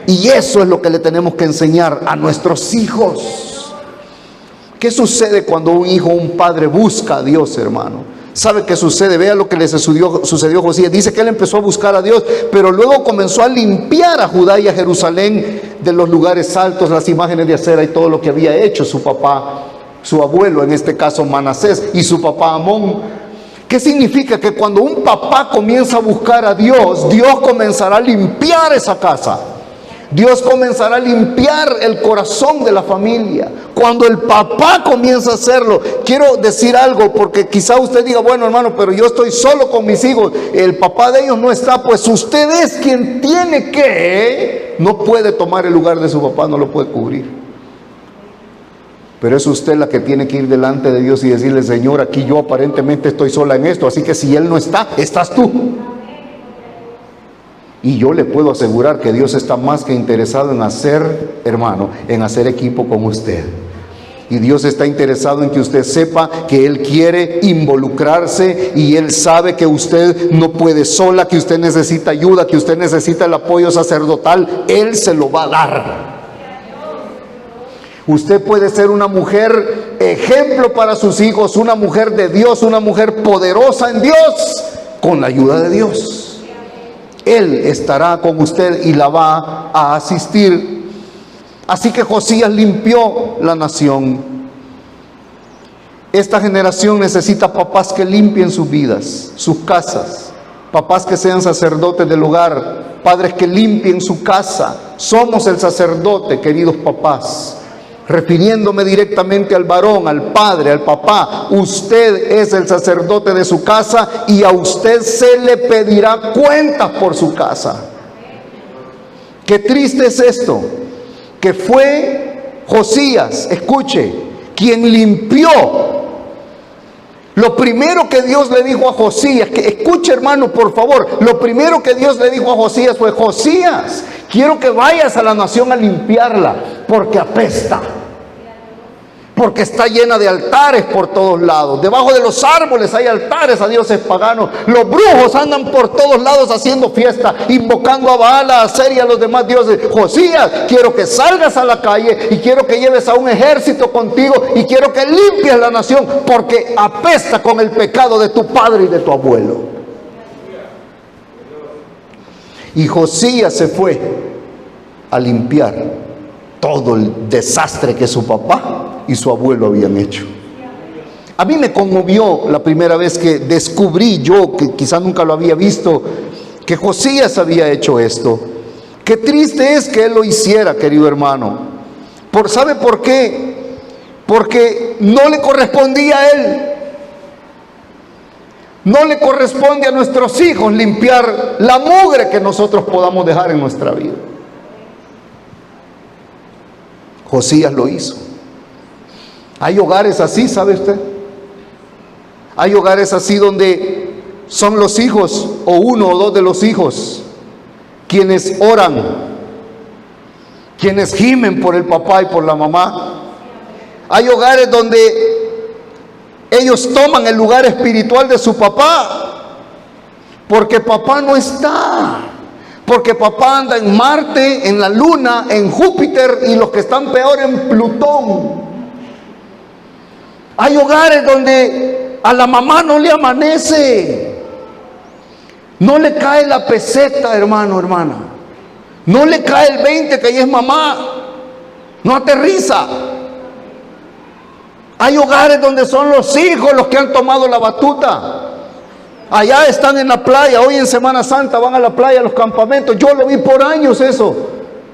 Y eso es lo que le tenemos que enseñar a nuestros hijos. ¿Qué sucede cuando un hijo o un padre busca a Dios, hermano? ¿Sabe qué sucede? Vea lo que le sucedió a Josías. Dice que él empezó a buscar a Dios, pero luego comenzó a limpiar a Judá y a Jerusalén de los lugares altos, las imágenes de acera y todo lo que había hecho su papá, su abuelo, en este caso Manasés, y su papá Amón. ¿Qué significa? Que cuando un papá comienza a buscar a Dios, Dios comenzará a limpiar esa casa. Dios comenzará a limpiar el corazón de la familia. Cuando el papá comienza a hacerlo, quiero decir algo, porque quizá usted diga, bueno, hermano, pero yo estoy solo con mis hijos, el papá de ellos no está. Pues usted es quien tiene que, no puede tomar el lugar de su papá, no lo puede cubrir. Pero es usted la que tiene que ir delante de Dios y decirle, Señor, aquí yo aparentemente estoy sola en esto, así que si Él no está, estás tú. Y yo le puedo asegurar que Dios está más que interesado en hacer, hermano, en hacer equipo con usted. Y Dios está interesado en que usted sepa que Él quiere involucrarse y Él sabe que usted no puede sola, que usted necesita ayuda, que usted necesita el apoyo sacerdotal. Él se lo va a dar. Usted puede ser una mujer ejemplo para sus hijos, una mujer de Dios, una mujer poderosa en Dios, con la ayuda de Dios. Él estará con usted y la va a asistir. Así que Josías limpió la nación. Esta generación necesita papás que limpien sus vidas, sus casas. Papás que sean sacerdotes del hogar, padres que limpien su casa. Somos el sacerdote, queridos papás. Refiriéndome directamente al varón, al padre, al papá, usted es el sacerdote de su casa y a usted se le pedirá cuentas por su casa. Qué triste es esto, que fue Josías, escuche, quien limpió. Lo primero que Dios le dijo a Josías, que escuche, hermano, por favor, lo primero que Dios le dijo a Josías fue, Josías, quiero que vayas a la nación a limpiarla, porque apesta. Porque está llena de altares por todos lados. Debajo de los árboles hay altares a dioses paganos. Los brujos andan por todos lados haciendo fiesta, invocando a Baal, a Aser y a los demás dioses. Josías, quiero que salgas a la calle y quiero que lleves a un ejército contigo y quiero que limpies la nación, porque apesta con el pecado de tu padre y de tu abuelo. Y Josías se fue a limpiar todo el desastre que su papá y su abuelo habían hecho. A mí me conmovió la primera vez que descubrí yo, que quizá nunca lo había visto, que Josías había hecho esto. Qué triste es que él lo hiciera, querido hermano. ¿Sabe por qué? Porque no le correspondía a él. No le corresponde a nuestros hijos limpiar la mugre que nosotros podamos dejar en nuestra vida. Josías lo hizo. Hay hogares así, ¿sabe usted? Hay hogares así donde son los hijos o uno o dos de los hijos quienes oran, quienes gimen por el papá y por la mamá. Hay hogares donde ellos toman el lugar espiritual de su papá porque papá no está. Porque papá anda en Marte, en la Luna, en Júpiter y los que están peor en Plutón. Hay hogares donde a la mamá no le amanece. No le cae la peseta, hermano, hermana. No le cae el 20 que ella es mamá. No aterriza. Hay hogares donde son los hijos los que han tomado la batuta. Allá están en la playa, hoy en Semana Santa van a la playa, a los campamentos. Yo lo vi por años eso.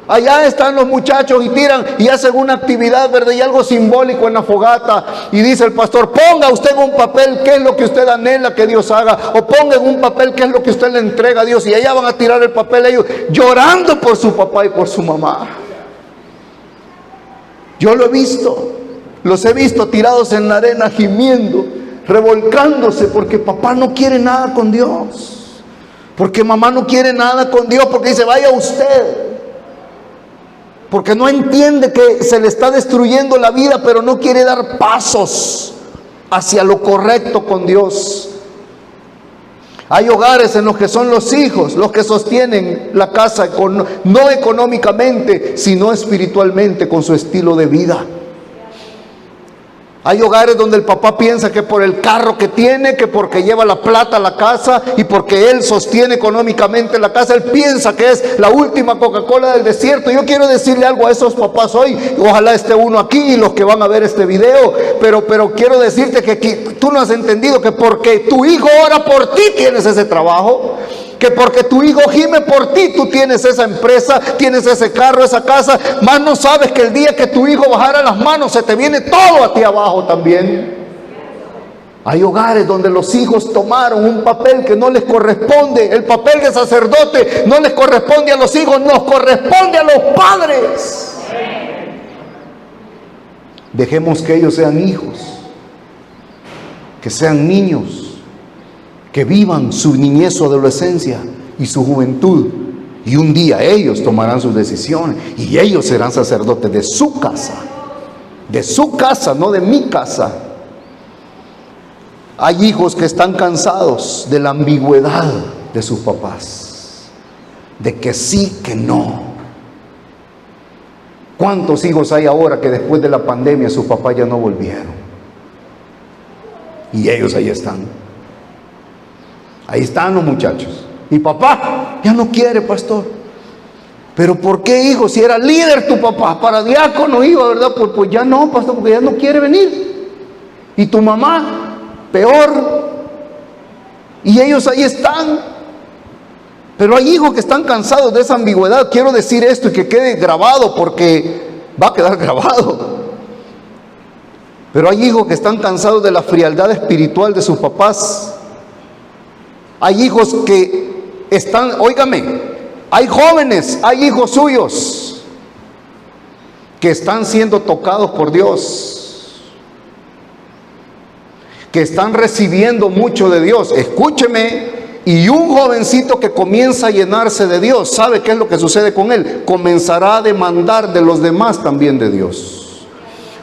Allá están los muchachos y tiran y hacen una actividad, ¿verdad? Y algo simbólico en la fogata. Y dice el pastor, ponga usted en un papel qué es lo que usted anhela que Dios haga. O ponga en un papel qué es lo que usted le entrega a Dios. Y allá van a tirar el papel ellos llorando por su papá y por su mamá. Yo lo he visto. Los he visto tirados en la arena gimiendo, revolcándose porque papá no quiere nada con Dios. Porque mamá no quiere nada con Dios. Porque dice, vaya usted. Porque no entiende que se le está destruyendo la vida, pero no quiere dar pasos hacia lo correcto con Dios. Hay hogares en los que son los hijos los que sostienen la casa, no económicamente, sino espiritualmente, con su estilo de vida. Hay hogares donde el papá piensa que por el carro que tiene, que porque lleva la plata a la casa y porque él sostiene económicamente la casa, él piensa que es la última Coca-Cola del desierto. Yo quiero decirle algo a esos papás hoy, ojalá esté uno aquí y los que van a ver este video, pero quiero decirte que tú no has entendido que porque tu hijo ora por ti tienes ese trabajo. Que porque tu hijo gime por ti, tú tienes esa empresa, tienes ese carro, esa casa. Más no sabes que el día que tu hijo bajara las manos, se te viene todo a ti abajo también. Hay hogares donde los hijos tomaron un papel que no les corresponde. El papel de sacerdote no les corresponde a los hijos, nos corresponde a los padres. Dejemos que ellos sean hijos, que sean niños, que vivan su niñez, su adolescencia y su juventud. Y un día ellos tomarán sus decisiones y ellos serán sacerdotes de su casa, no de mi casa. Hay hijos que están cansados de la ambigüedad de sus papás, de que sí, que no. ¿Cuántos hijos hay ahora que después de la pandemia sus papás ya no volvieron? Y ellos ahí están. Ahí están los muchachos. Y papá ya no quiere, pastor. Pero ¿por qué, hijo? Si era líder tu papá, para diácono iba, ¿verdad? Pues ya no, pastor, porque ya no quiere venir. Y tu mamá, peor. Y ellos ahí están. Pero hay hijos que están cansados de esa ambigüedad. Quiero decir esto y que quede grabado, porque va a quedar grabado. Pero hay hijos que están cansados de la frialdad espiritual de sus papás. Hay hijos que están, óigame, hay jóvenes, hay hijos suyos que están siendo tocados por Dios, que están recibiendo mucho de Dios. Escúcheme, y un jovencito que comienza a llenarse de Dios, ¿sabe qué es lo que sucede con él? Comenzará a demandar de los demás también de Dios.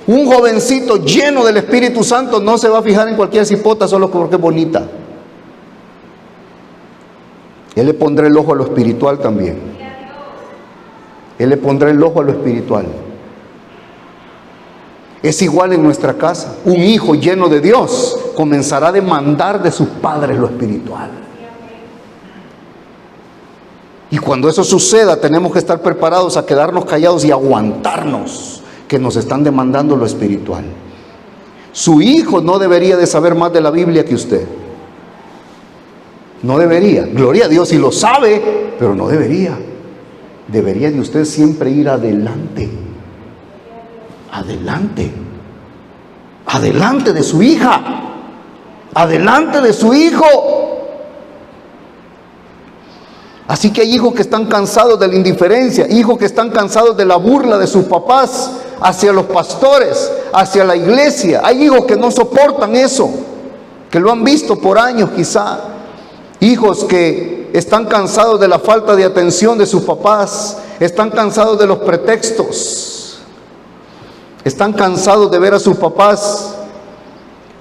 Un jovencito lleno del Espíritu Santo no se va a fijar en cualquier cipota solo porque es bonita. Él le pondrá el ojo a lo espiritual también. Él le pondrá el ojo a lo espiritual. Es igual en nuestra casa. Un hijo lleno de Dios comenzará a demandar de sus padres lo espiritual. Y cuando eso suceda, tenemos que estar preparados a quedarnos callados y aguantarnos que nos están demandando lo espiritual. Su hijo no debería de saber más de la Biblia que usted. No debería, gloria a Dios, si lo sabe, pero no debería. Debería de usted siempre ir adelante. Adelante. Adelante de su hija. Adelante de su hijo. Así que hay hijos que están cansados de la indiferencia, hijos que están cansados de la burla de sus papás hacia los pastores, hacia la iglesia. Hay hijos que no soportan eso, que lo han visto por años quizá. Hijos que están cansados de la falta de atención de sus papás, están cansados de los pretextos, están cansados de ver a sus papás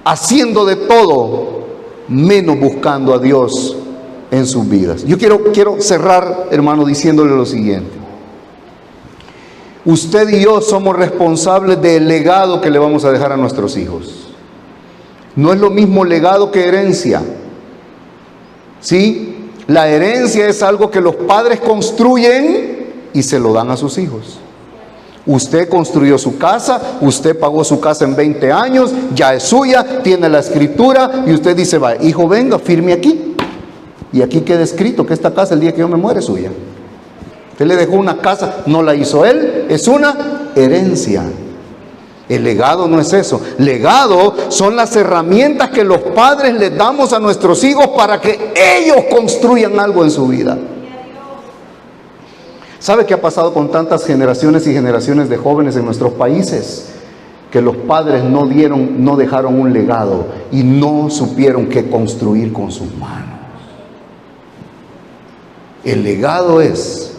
haciendo de todo menos buscando a Dios en sus vidas. Yo quiero cerrar, hermano, diciéndole lo siguiente. Usted y yo somos responsables del legado que le vamos a dejar a nuestros hijos. No es lo mismo legado que herencia. ¿Sí? La herencia es algo que los padres construyen y se lo dan a sus hijos. Usted construyó su casa, usted pagó su casa en 20 años, ya es suya, tiene la escritura y usted dice, va, hijo, venga, firme aquí. Y aquí queda escrito que esta casa el día que yo me muere es suya. Él le dejó una casa, no la hizo él, es una herencia. El legado no es eso. Legado son las herramientas que los padres les damos a nuestros hijos para que ellos construyan algo en su vida. ¿Sabe qué ha pasado con tantas generaciones y generaciones de jóvenes en nuestros países? Que los padres no dejaron un legado y no supieron qué construir con sus manos. El legado es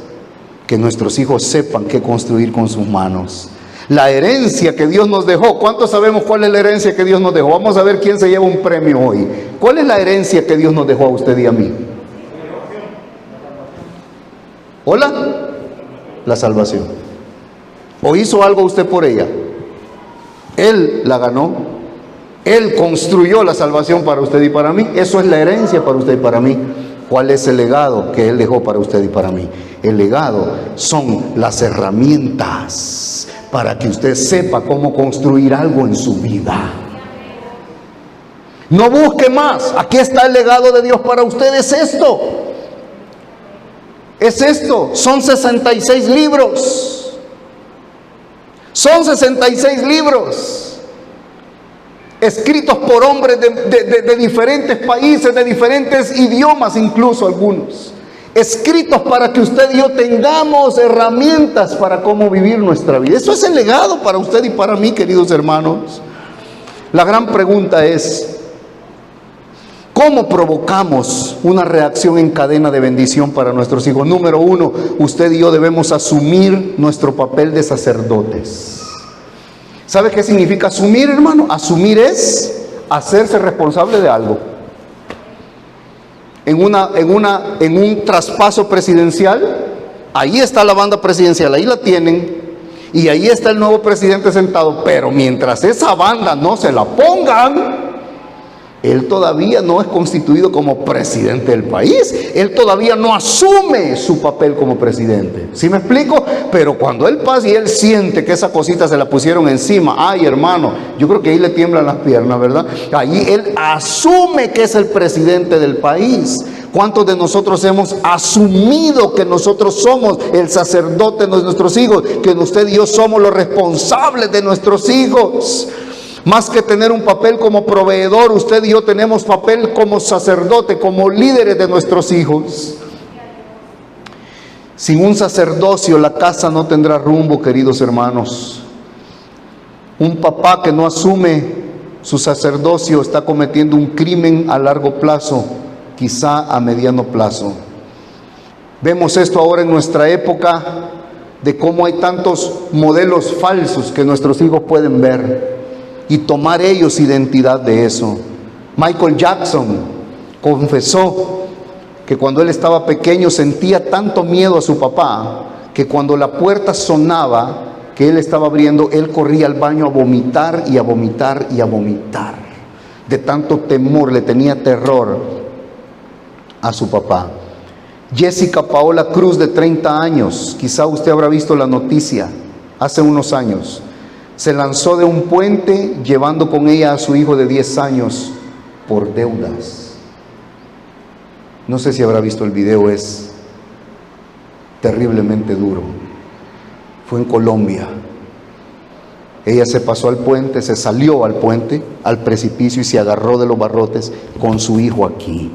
que nuestros hijos sepan qué construir con sus manos. La herencia que Dios nos dejó, ¿cuántos sabemos cuál es la herencia que Dios nos dejó? Vamos a ver quién se lleva un premio hoy. ¿Cuál es la herencia que Dios nos dejó a usted y a mí? ¿Hola? La salvación. ¿O hizo algo usted por ella? Él la ganó. Él construyó la salvación para usted y para mí. Eso es la herencia para usted y para mí. ¿Cuál es el legado que Él dejó para usted y para mí? El legado son las herramientas para que usted sepa cómo construir algo en su vida. No busque más. Aquí está el legado de Dios para usted. Es esto. Es esto. Son 66 libros. Son 66 libros. Escritos por hombres de diferentes países, de diferentes idiomas, incluso algunos. Escritos para que usted y yo tengamos herramientas para cómo vivir nuestra vida. Eso es el legado para usted y para mí, queridos hermanos. La gran pregunta es, ¿cómo provocamos una reacción en cadena de bendición para nuestros hijos? Número uno, usted y yo debemos asumir nuestro papel de sacerdotes. ¿Sabe qué significa asumir, hermano? Asumir es hacerse responsable de algo. En un traspaso presidencial, ahí está la banda presidencial, ahí la tienen, y ahí está el nuevo presidente sentado, pero mientras esa banda no se la pongan, él todavía no es constituido como presidente del país. Él todavía no asume su papel como presidente. ¿Sí me explico? Pero cuando él pasa y él siente que esa cosita se la pusieron encima, ay hermano, yo creo que ahí le tiemblan las piernas, ¿verdad? Ahí él asume que es el presidente del país. ¿Cuántos de nosotros hemos asumido que nosotros somos el sacerdote de nuestros hijos? Que usted y yo somos los responsables de nuestros hijos. Más que tener un papel como proveedor, usted y yo tenemos papel como sacerdote, como líderes de nuestros hijos. Sin un sacerdocio la casa no tendrá rumbo, queridos hermanos. Un papá que no asume su sacerdocio está cometiendo un crimen a largo plazo, quizá a mediano plazo. Vemos esto ahora en nuestra época, de cómo hay tantos modelos falsos que nuestros hijos pueden ver y tomar ellos identidad de eso. Michael Jackson confesó que cuando él estaba pequeño sentía tanto miedo a su papá que cuando la puerta sonaba que él estaba abriendo, él corría al baño a vomitar y a vomitar y a vomitar. De tanto temor, le tenía terror a su papá. Jessica Paola Cruz, de 30 años, quizá usted habrá visto la noticia hace unos años. Se lanzó de un puente llevando con ella a su hijo de 10 años por deudas. No sé si habrá visto el video, es terriblemente duro. Fue en Colombia. Ella se pasó al puente, se salió al puente, al precipicio y se agarró de los barrotes con su hijo aquí.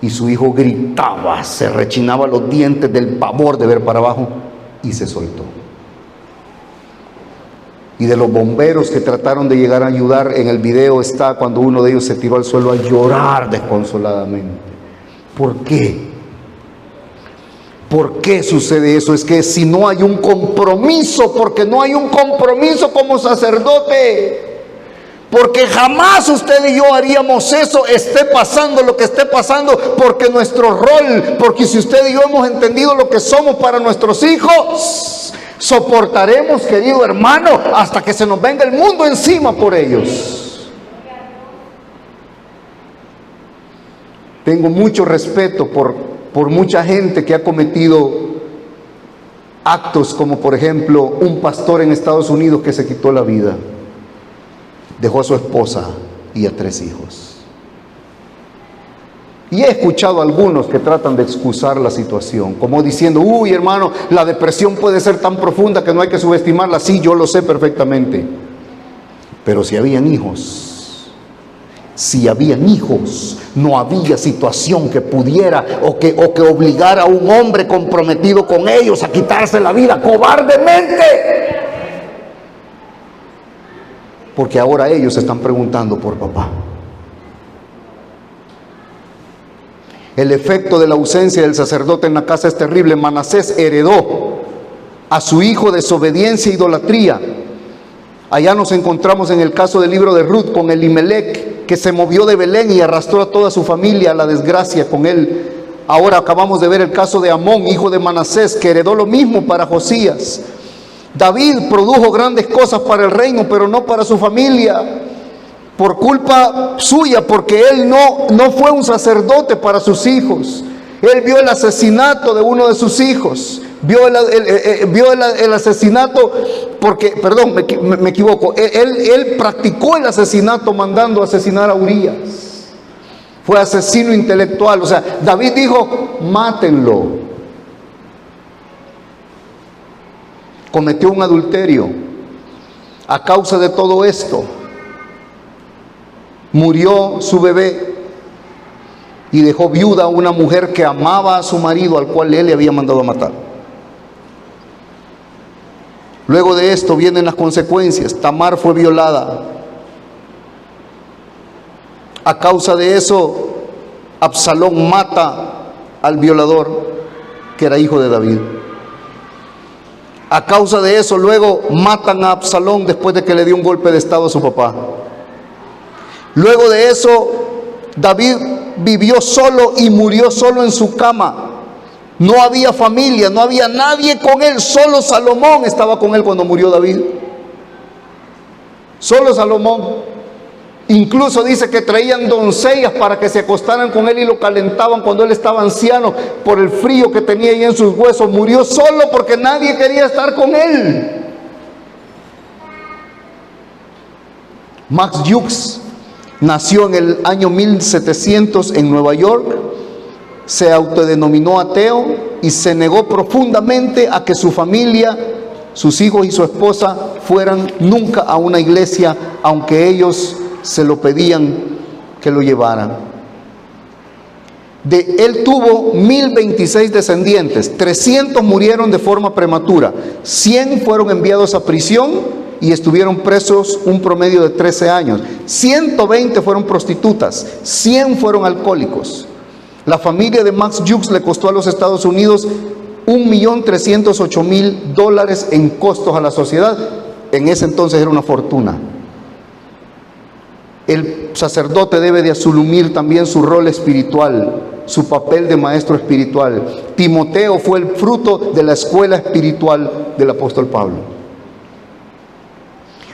Y su hijo gritaba, se rechinaba los dientes del pavor de ver para abajo y se soltó. Y de los bomberos que trataron de llegar a ayudar, en el video está cuando uno de ellos se tiró al suelo a llorar desconsoladamente. ¿Por qué? ¿Por qué sucede eso? Es que si no hay un compromiso, porque no hay un compromiso como sacerdote, porque jamás usted y yo haríamos eso, esté pasando lo que esté pasando, porque nuestro rol, porque si usted y yo hemos entendido lo que somos para nuestros hijos, soportaremos, querido hermano, hasta que se nos venga el mundo encima por ellos. Tengo mucho respeto por mucha gente que ha cometido actos como, por ejemplo, un pastor en Estados Unidos que se quitó la vida. Dejó a su esposa y a 3 hijos. Y he escuchado a algunos que tratan de excusar la situación, como diciendo, uy hermano, la depresión puede ser tan profunda que no hay que subestimarla. Sí, yo lo sé perfectamente. Pero si habían hijos, no había situación que pudiera o que obligara a un hombre comprometido con ellos a quitarse la vida cobardemente. Porque ahora ellos se están preguntando por papá. El efecto de la ausencia del sacerdote en la casa es terrible. Manasés heredó a su hijo desobediencia e idolatría. Allá nos encontramos en el caso del libro de Ruth con Elimelec, que se movió de Belén y arrastró a toda su familia a la desgracia con él. Ahora acabamos de ver el caso de Amón, hijo de Manasés, que heredó lo mismo para Josías. David produjo grandes cosas para el reino, pero no para su familia, por culpa suya, porque él no fue un sacerdote para sus hijos. Él vio el asesinato de uno de sus hijos, vio el asesinato, porque, perdón, me equivoco, él practicó el asesinato mandando asesinar a Urías. Fue asesino intelectual. O sea, David dijo, mátenlo. Cometió un adulterio. A causa de todo esto, murió su bebé y dejó viuda a una mujer que amaba a su marido, al cual él le había mandado a matar. Luego de esto vienen las consecuencias. Tamar fue violada. A causa de eso, Absalón mata al violador, que era hijo de David. A causa de eso, luego matan a Absalón después de que le dio un golpe de estado a su papá. Luego de eso, David vivió solo y murió solo en su cama. No había familia, no había nadie con él. Solo Salomón estaba con él cuando murió David. Solo Salomón. Incluso dice que traían doncellas para que se acostaran con él y lo calentaban cuando él estaba anciano por el frío que tenía ahí en sus huesos. Murió solo porque nadie quería estar con él. Max Jukes nació en el año 1700 en Nueva York. Se autodenominó ateo y se negó profundamente a que su familia, sus hijos y su esposa fueran nunca a una iglesia, aunque ellos se lo pedían que lo llevaran. Él tuvo 1026 descendientes, 300 murieron de forma prematura, 100 fueron enviados a prisión y estuvieron presos un promedio de 13 años, 120 fueron prostitutas, 100 fueron alcohólicos. La familia de Max Jukes le costó a los Estados Unidos $1.308.000 en costos a la sociedad. En ese entonces era una fortuna. El sacerdote debe de asumir también su rol espiritual, su papel de maestro espiritual. Timoteo fue el fruto de la escuela espiritual del apóstol Pablo.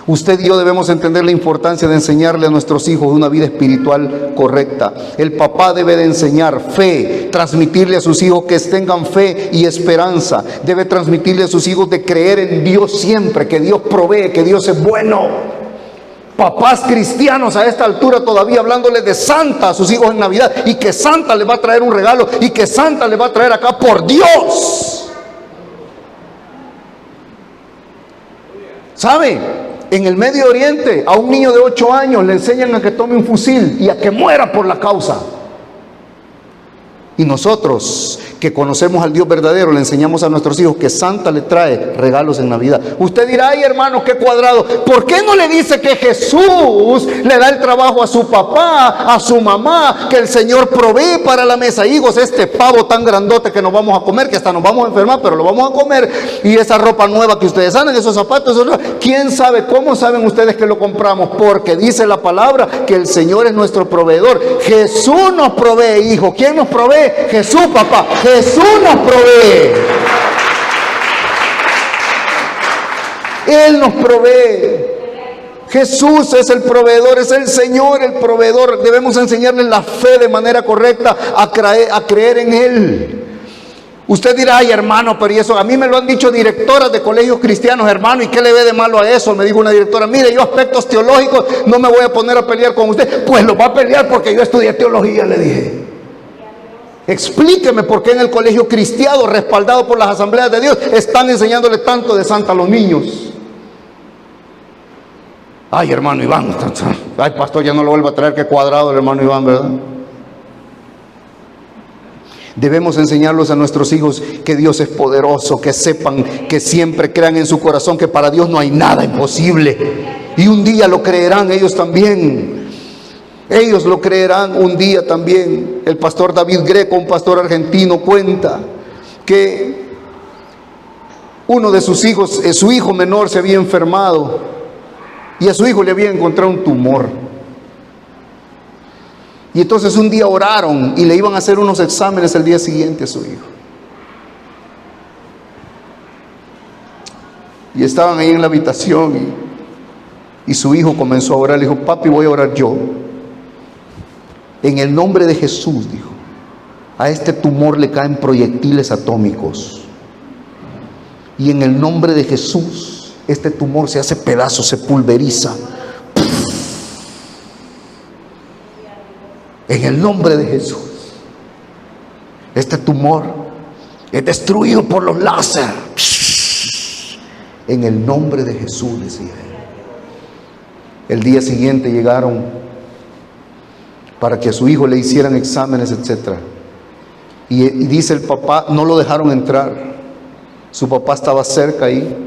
Usted y yo debemos entender la importancia de enseñarle a nuestros hijos una vida espiritual correcta. El papá debe de enseñar fe, transmitirle a sus hijos que tengan fe y esperanza. Debe transmitirle a sus hijos de creer en Dios siempre, que Dios provee, que Dios es bueno. Papás cristianos a esta altura todavía hablándole de Santa a sus hijos en Navidad, y que Santa les va a traer un regalo y que Santa les va a traer acá por Dios. ¿Sabe? En el Medio Oriente a un niño de 8 años le enseñan a que tome un fusil y a que muera por la causa. Y nosotros que conocemos al Dios verdadero le enseñamos a nuestros hijos que Santa le trae regalos en Navidad. Usted dirá, ay hermano, qué cuadrado. ¿Por qué no le dice que Jesús le da el trabajo a su papá, a su mamá, que el Señor provee para la mesa? Hijos, este pavo tan grandote que nos vamos a comer, que hasta nos vamos a enfermar, pero lo vamos a comer. Y esa ropa nueva que ustedes andan, esos zapatos, ¿quién sabe? ¿Cómo saben ustedes que lo compramos? Porque dice la palabra que el Señor es nuestro proveedor. Jesús nos provee, hijo. ¿Quién nos provee? Jesús, papá. Jesús nos provee. Él nos provee. Jesús es el proveedor, es el Señor el proveedor. Debemos enseñarle la fe de manera correcta, a creer en Él. Usted dirá, ay hermano, pero y eso, a mí me lo han dicho directoras de colegios cristianos, hermano, ¿y qué le ve de malo a eso? Me dijo una directora, mire, yo aspectos teológicos no me voy a poner a pelear con usted. Pues lo va a pelear porque yo estudié teología, le dije. Explíqueme por qué en el colegio cristiano, respaldado por las asambleas de Dios, están enseñándole tanto de santa a los niños. Ay, hermano Iván, ay, pastor, ya no lo vuelvo a traer, qué cuadrado el hermano Iván, ¿verdad? Debemos enseñarlos a nuestros hijos que Dios es poderoso, que sepan, que siempre crean en su corazón que para Dios no hay nada imposible. Y un día lo creerán ellos también. Ellos lo creerán un día también. El pastor David Greco, un pastor argentino, cuenta que uno de sus hijos, su hijo menor, se había enfermado y a su hijo le había encontrado un tumor. Y entonces un día oraron y le iban a hacer unos exámenes el día siguiente a su hijo. Y estaban ahí en la habitación y su hijo comenzó a orar. Le dijo: papi, voy a orar yo. En el nombre de Jesús, dijo, a este tumor le caen proyectiles atómicos. Y en el nombre de Jesús, este tumor se hace pedazos, se pulveriza. En el nombre de Jesús, este tumor es destruido por los láser. En el nombre de Jesús, decía él. El día siguiente llegaron para que a su hijo le hicieran exámenes, etc. Y dice el papá, no lo dejaron entrar. Su papá estaba cerca ahí.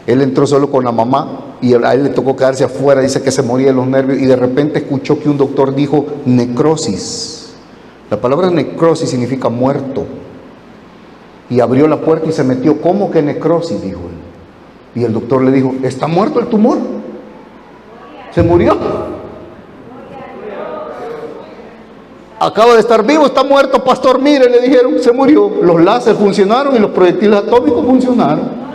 Él entró solo con la mamá y a él le tocó quedarse afuera. Dice que se moría de los nervios y de repente escuchó que un doctor dijo necrosis. La palabra necrosis significa muerto. Y abrió la puerta y se metió. ¿Cómo que necrosis?, dijo él. Y el doctor le dijo: ¿está muerto el tumor? ¿Se murió? Acaba de estar vivo, está muerto, pastor. Mire, le dijeron, se murió. Los láseres funcionaron y los proyectiles atómicos funcionaron.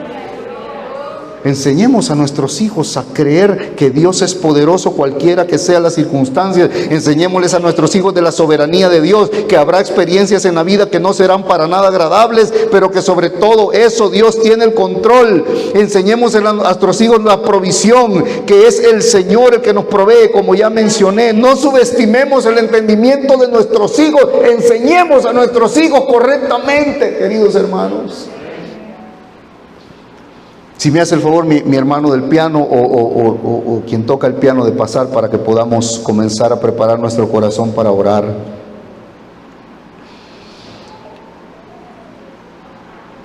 Enseñemos a nuestros hijos a creer que Dios es poderoso cualquiera que sea las circunstancias. Enseñémosles a nuestros hijos de la soberanía de Dios, que habrá experiencias en la vida que no serán para nada agradables, pero que sobre todo eso Dios tiene el control. Enseñemos a nuestros hijos la provisión, que es el Señor el que nos provee, como ya mencioné. No subestimemos el entendimiento de nuestros hijos. Enseñemos a nuestros hijos correctamente, queridos hermanos. Si me hace el favor mi hermano del piano o quien toca el piano, de pasar para que podamos comenzar a preparar nuestro corazón para orar.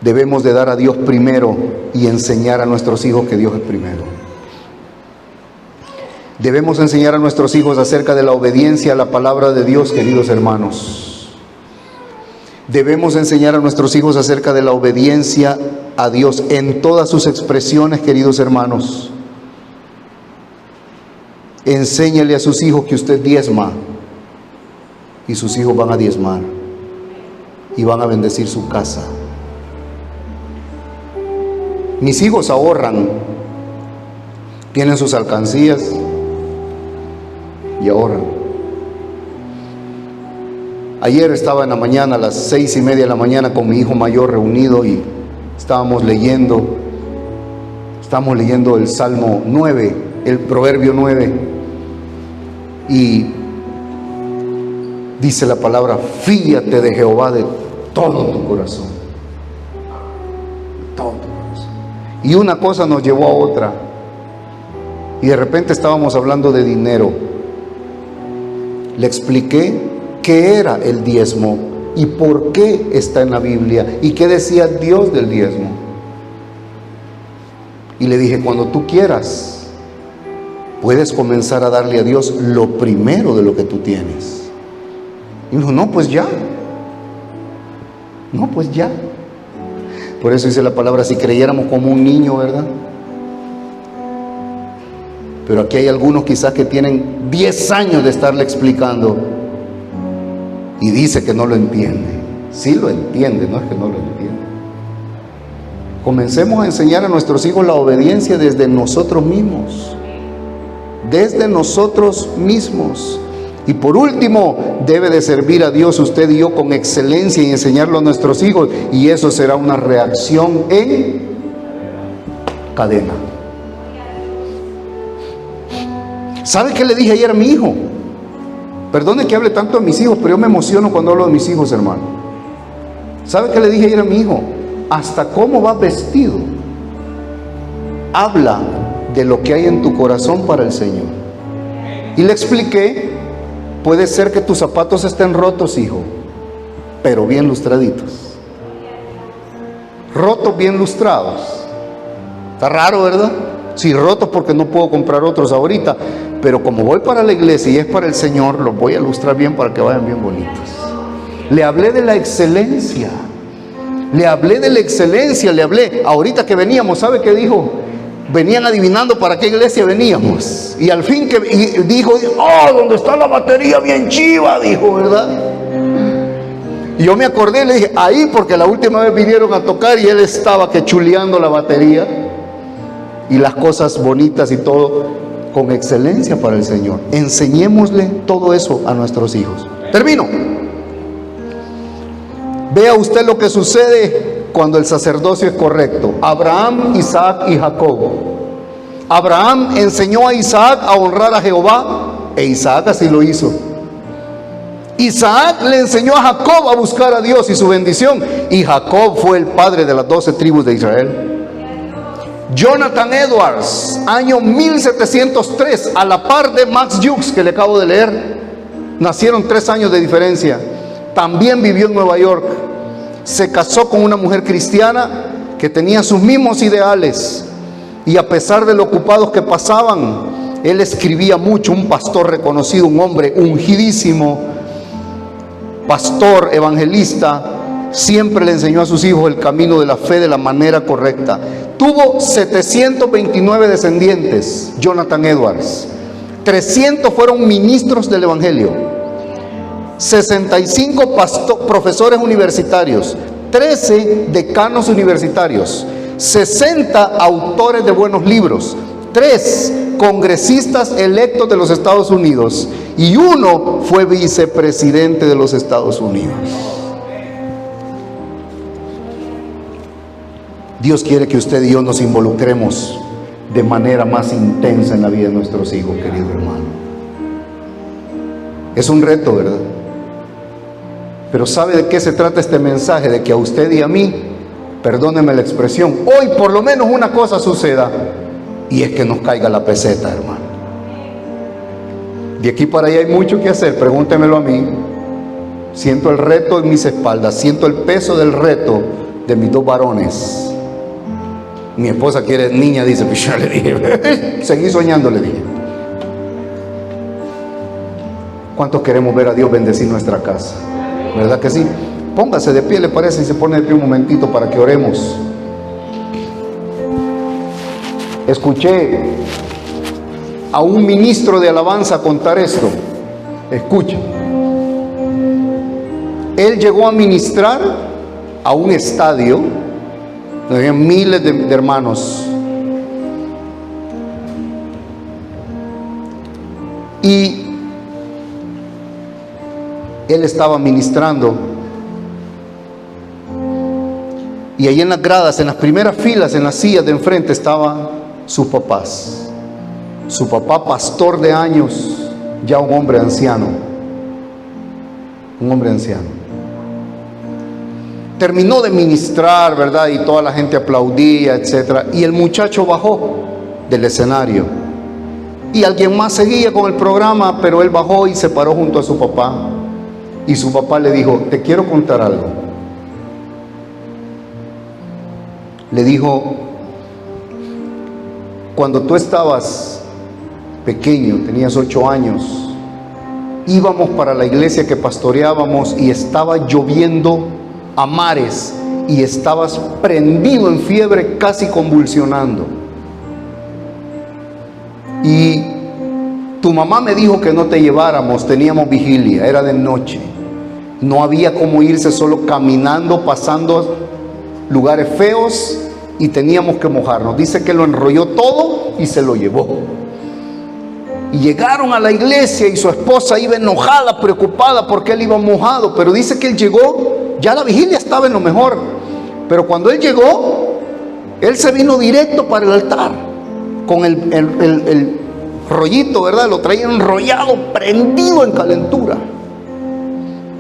Debemos de dar a Dios primero y enseñar a nuestros hijos que Dios es primero. Debemos enseñar a nuestros hijos acerca de la obediencia a la palabra de Dios, queridos hermanos. Debemos enseñar a nuestros hijos acerca de la obediencia a Dios en todas sus expresiones, queridos hermanos. Enséñale a sus hijos que usted diezma y sus hijos van a diezmar y van a bendecir su casa. Mis hijos ahorran, tienen sus alcancías y ahorran. Ayer estaba en la mañana, a las 6:30 de la mañana, con mi hijo mayor reunido y estábamos leyendo el Salmo 9, el Proverbio 9, y dice la palabra: fíate de Jehová de todo tu corazón, todo tu corazón. Y una cosa nos llevó a otra, y de repente estábamos hablando de dinero. Le expliqué qué era el diezmo y por qué está en la Biblia y qué decía Dios del diezmo. Y le dije: cuando tú quieras, puedes comenzar a darle a Dios lo primero de lo que tú tienes. Y me dijo: no, pues ya. No, pues ya. Por eso dice la palabra: si creyéramos como un niño, ¿verdad? Pero aquí hay algunos quizás que tienen 10 años de estarle explicando y dice que no lo entiende. Sí lo entiende, no es que no lo entiende. Comencemos a enseñar a nuestros hijos la obediencia desde nosotros mismos. Desde nosotros mismos. Y por último, debe de servir a Dios usted y yo con excelencia y enseñarlo a nuestros hijos. Y eso será una reacción en cadena. ¿Sabe qué le dije ayer a mi hijo? Perdone que hable tanto de mis hijos, pero yo me emociono cuando hablo de mis hijos, hermano. ¿Sabe qué le dije ayer a mi hijo? Hasta cómo vas vestido habla de lo que hay en tu corazón para el Señor. Y le expliqué, puede ser que tus zapatos estén rotos, hijo, pero bien lustraditos. Rotos, bien lustrados. Está raro, ¿verdad? Sí, rotos porque no puedo comprar otros ahorita, pero como voy para la iglesia y es para el Señor, los voy a lustrar bien para que vayan bien bonitos. Le hablé de la excelencia. Le hablé de la excelencia, le hablé. Ahorita que veníamos, ¿sabe qué dijo? Venían adivinando para qué iglesia veníamos. Y al fin que dijo, oh, ¿dónde está la batería bien chiva? Dijo, ¿verdad? Y yo me acordé y le dije, ahí, porque la última vez vinieron a tocar y él estaba que chuleando la batería y las cosas bonitas y todo con excelencia para el Señor. Enseñémosle todo eso a nuestros hijos. Termino. Vea usted lo que sucede cuando el sacerdocio es correcto. Abraham, Isaac y Jacob. Abraham enseñó a Isaac a honrar a Jehová e Isaac así lo hizo. Isaac le enseñó a Jacob a buscar a Dios y su bendición, y Jacob fue el padre de las 12 tribus de Israel. Jonathan Edwards, año 1703, a la par de Max Jukes que le acabo de leer, nacieron 3 años de diferencia. También vivió en Nueva York. Se casó con una mujer cristiana que tenía sus mismos ideales, y a pesar de lo ocupados que pasaban, él escribía mucho. Un pastor reconocido, un hombre ungidísimo, pastor, evangelista, siempre le enseñó a sus hijos el camino de la fe de la manera correcta. Tuvo 729 descendientes, Jonathan Edwards. 300 fueron ministros del evangelio. 65 profesores universitarios, 13 decanos universitarios, 60 autores de buenos libros, 3 congresistas electos de los Estados Unidos y 1 fue vicepresidente de los Estados Unidos. Dios quiere que usted y yo nos involucremos de manera más intensa en la vida de nuestros hijos, querido hermano. Es un reto, ¿verdad? Pero ¿sabe de qué se trata este mensaje? De que a usted y a mí, perdóneme la expresión, hoy por lo menos una cosa suceda, y es que nos caiga la peseta, hermano. De aquí para allá hay mucho que hacer, pregúntemelo a mí. Siento el reto en mis espaldas, siento el peso del reto de mis 2 varones. Mi esposa quiere niña, dice, pues yo le dije, seguí soñando, le dije. ¿Cuántos queremos ver a Dios bendecir nuestra casa? ¿Verdad que sí? Póngase de pie, ¿le parece? Y se pone de pie un momentito para que oremos. Escuché a un ministro de alabanza contar esto. Escuche. Él llegó a ministrar a un estadio donde había miles de hermanos. Y él estaba ministrando, y ahí en las gradas, en las primeras filas, en las sillas de enfrente estaban sus papás. Su papá, pastor de años, ya un hombre anciano. Un hombre anciano. Terminó de ministrar, ¿verdad? Y toda la gente aplaudía, etcétera. Y el muchacho bajó del escenario. Y alguien más seguía con el programa, pero él bajó y se paró junto a su papá. Y su papá le dijo, te quiero contar algo. Le dijo, cuando tú estabas pequeño, tenías 8 años, íbamos para la iglesia que pastoreábamos y estaba lloviendo a mares y estabas prendido en fiebre, casi convulsionando. Y tu mamá me dijo que no te lleváramos, teníamos vigilia, era de noche. No había cómo irse, solo caminando, pasando lugares feos, y teníamos que mojarnos. Dice que lo enrolló todo y se lo llevó. Y llegaron a la iglesia y su esposa iba enojada, preocupada porque él iba mojado. Pero dice que él llegó, ya la vigilia estaba en lo mejor. Pero cuando él llegó, él se vino directo para el altar con el rollito, ¿verdad? Lo traía enrollado, prendido en calentura.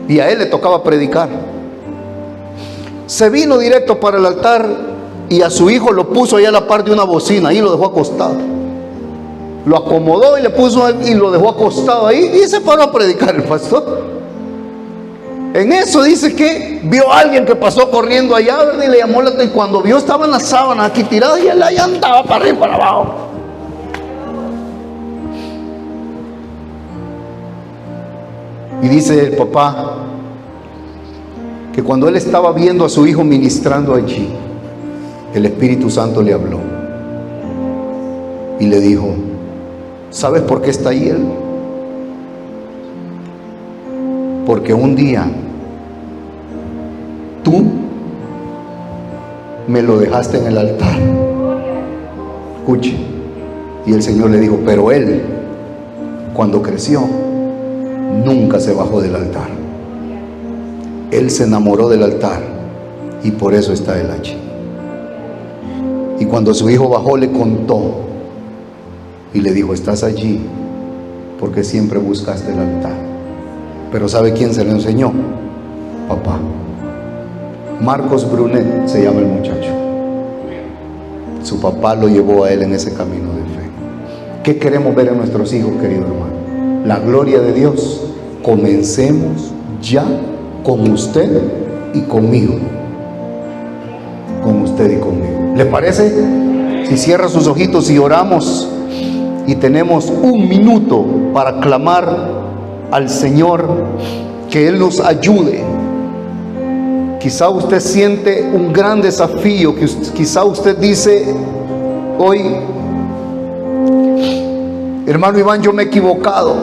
Y a él le tocaba predicar. Se vino directo para el altar y a su hijo lo puso ahí a la par de una bocina. Ahí lo dejó acostado. Lo acomodó y le puso y lo dejó acostado ahí y se paró a predicar el pastor. En eso dice que vio a alguien que pasó corriendo allá, ¿verdad? Y le llamó la atención. Y cuando vio estaban las sábanas aquí tiradas y él allá andaba para arriba y para abajo. Y dice el papá que cuando él estaba viendo a su hijo ministrando allí, el Espíritu Santo le habló y le dijo: ¿sabes por qué está ahí él? Porque un día tú me lo dejaste en el altar. Escuche. Y el Señor le dijo: pero él, cuando creció, nunca se bajó del altar. Él se enamoró del altar y por eso está él allí. Y cuando su hijo bajó, le contó y le dijo: estás allí porque siempre buscaste el altar. Pero ¿sabe quién se lo enseñó? Papá. Marcos Brunet se llama el muchacho. Su papá lo llevó a él en ese camino de fe. ¿Qué queremos ver en nuestros hijos, querido hermano? La gloria de Dios. Comencemos ya con usted y conmigo. Con usted y conmigo. ¿Les parece? Si cierra sus ojitos y oramos y tenemos un minuto para clamar al Señor que Él nos ayude. Quizá usted siente un gran desafío, quizá usted dice hoy: hermano Iván, yo me he equivocado,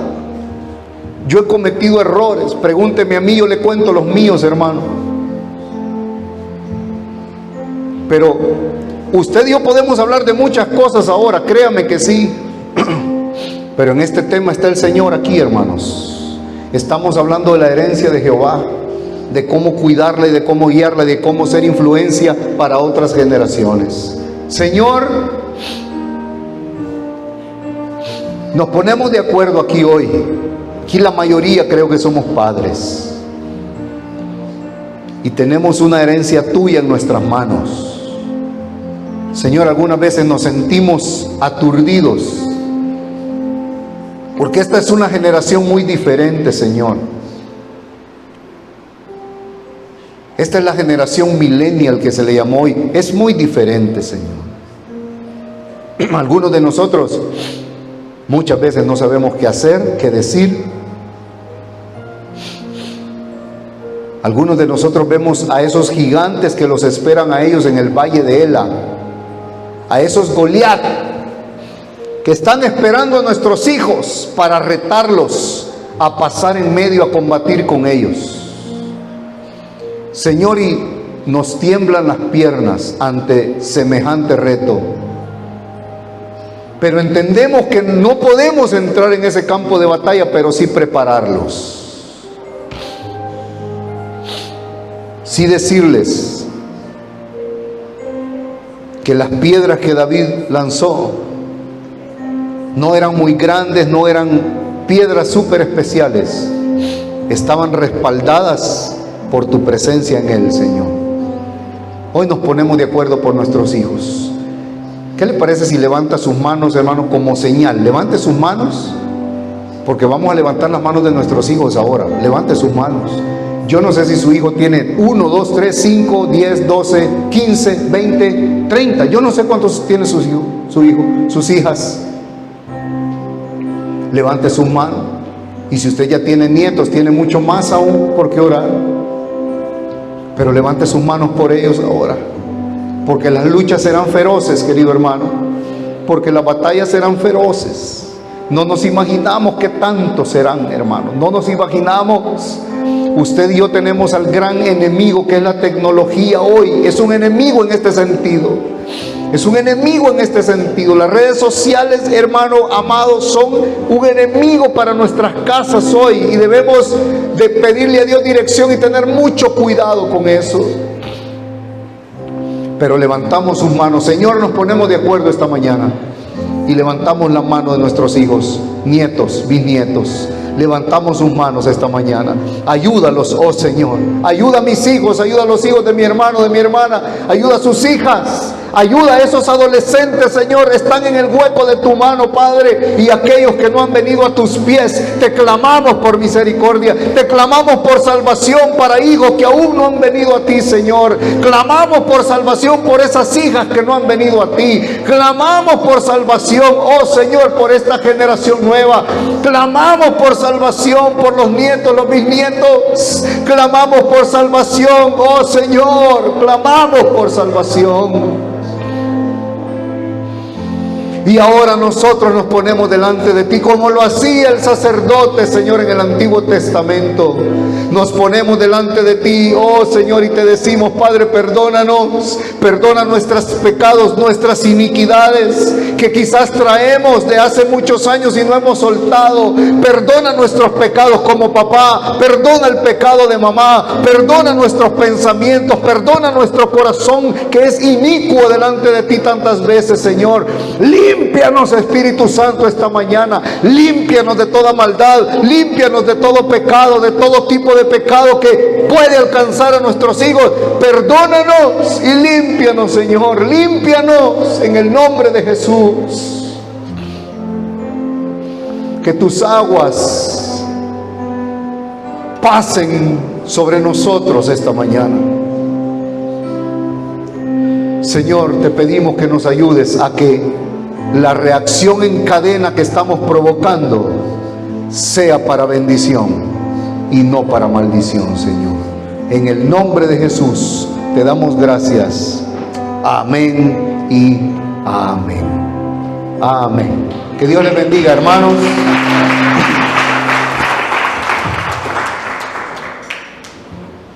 yo he cometido errores. Pregúnteme a mí, yo le cuento los míos, hermano. Pero usted y yo podemos hablar de muchas cosas ahora, créame que sí. Pero en este tema está el Señor aquí, hermanos. Estamos hablando de la herencia de Jehová, de cómo cuidarla y de cómo guiarla, de cómo ser influencia para otras generaciones. Señor, nos ponemos de acuerdo aquí hoy. Aquí la mayoría creo que somos padres y tenemos una herencia tuya en nuestras manos. Señor, algunas veces nos sentimos aturdidos porque esta es una generación muy diferente, Señor. Esta es la generación millennial que se le llamó hoy. Es muy diferente, Señor. Algunos de nosotros muchas veces no sabemos qué hacer, qué decir. Algunos de nosotros vemos a esos gigantes que los esperan a ellos en el valle de Ela, a esos Goliat que están esperando a nuestros hijos para retarlos a pasar en medio a combatir con ellos. Señor, y nos tiemblan las piernas ante semejante reto. Pero entendemos que no podemos entrar en ese campo de batalla, pero sí prepararlos. Sí decirles que las piedras que David lanzó no eran muy grandes, no eran piedras súper especiales. Estaban respaldadas por tu presencia en él, Señor. Hoy nos ponemos de acuerdo por nuestros hijos. ¿Qué le parece si levanta sus manos, hermano, como señal? Levante sus manos, porque vamos a levantar las manos de nuestros hijos ahora. Levante sus manos. Yo no sé si su hijo tiene 1, 2, 3, 5, 10, 12, 15, 20, 30. Yo no sé cuántos tiene su hijo, sus hijas. Levante sus manos. Y si usted ya tiene nietos, tiene mucho más aún por qué orar. Pero levante sus manos por ellos ahora. Porque las luchas serán feroces, querido hermano. Porque las batallas serán feroces. No nos imaginamos qué tanto serán, hermano. No nos imaginamos. Usted y yo tenemos al gran enemigo que es la tecnología hoy. Es un enemigo en este sentido. Es un enemigo en este sentido. Las redes sociales, hermano amado, son un enemigo para nuestras casas hoy. Y debemos de pedirle a Dios dirección y tener mucho cuidado con eso. Pero levantamos sus manos. Señor, nos ponemos de acuerdo esta mañana. Y levantamos la mano de nuestros hijos, nietos, bisnietos. Levantamos sus manos esta mañana. Ayúdalos, oh Señor. Ayuda a mis hijos, ayuda a los hijos de mi hermano, de mi hermana. Ayuda a sus hijas. Ayuda a esos adolescentes, Señor. Están en el hueco de tu mano, Padre. Y aquellos que no han venido a tus pies, te clamamos por misericordia. Te clamamos por salvación para hijos que aún no han venido a ti, Señor. Clamamos por salvación por esas hijas que no han venido a ti. Clamamos por salvación, oh Señor, por esta generación nueva. Clamamos por salvación por los nietos, los bisnietos. Clamamos por salvación, oh Señor. Clamamos por salvación. Y ahora nosotros nos ponemos delante de ti como lo hacía el sacerdote, Señor, en el Antiguo Testamento. Nos ponemos delante de ti, oh Señor, y te decimos, Padre, perdónanos, perdona nuestros pecados, nuestras iniquidades que quizás traemos de hace muchos años y no hemos soltado. Perdona nuestros pecados como papá, perdona el pecado de mamá, perdona nuestros pensamientos, perdona nuestro corazón que es inicuo delante de ti tantas veces, Señor. Límpianos, Espíritu Santo, esta mañana. Límpianos de toda maldad, límpianos de todo pecado, de todo tipo de pecado que puede alcanzar a nuestros hijos. Perdónanos y límpianos, Señor. Límpianos en el nombre de Jesús. Que tus aguas pasen sobre nosotros esta mañana. Señor, te pedimos que nos ayudes a que la reacción en cadena que estamos provocando sea para bendición y no para maldición, Señor. En el nombre de Jesús te damos gracias. Amén y amén. Amén. Que Dios les bendiga, hermanos.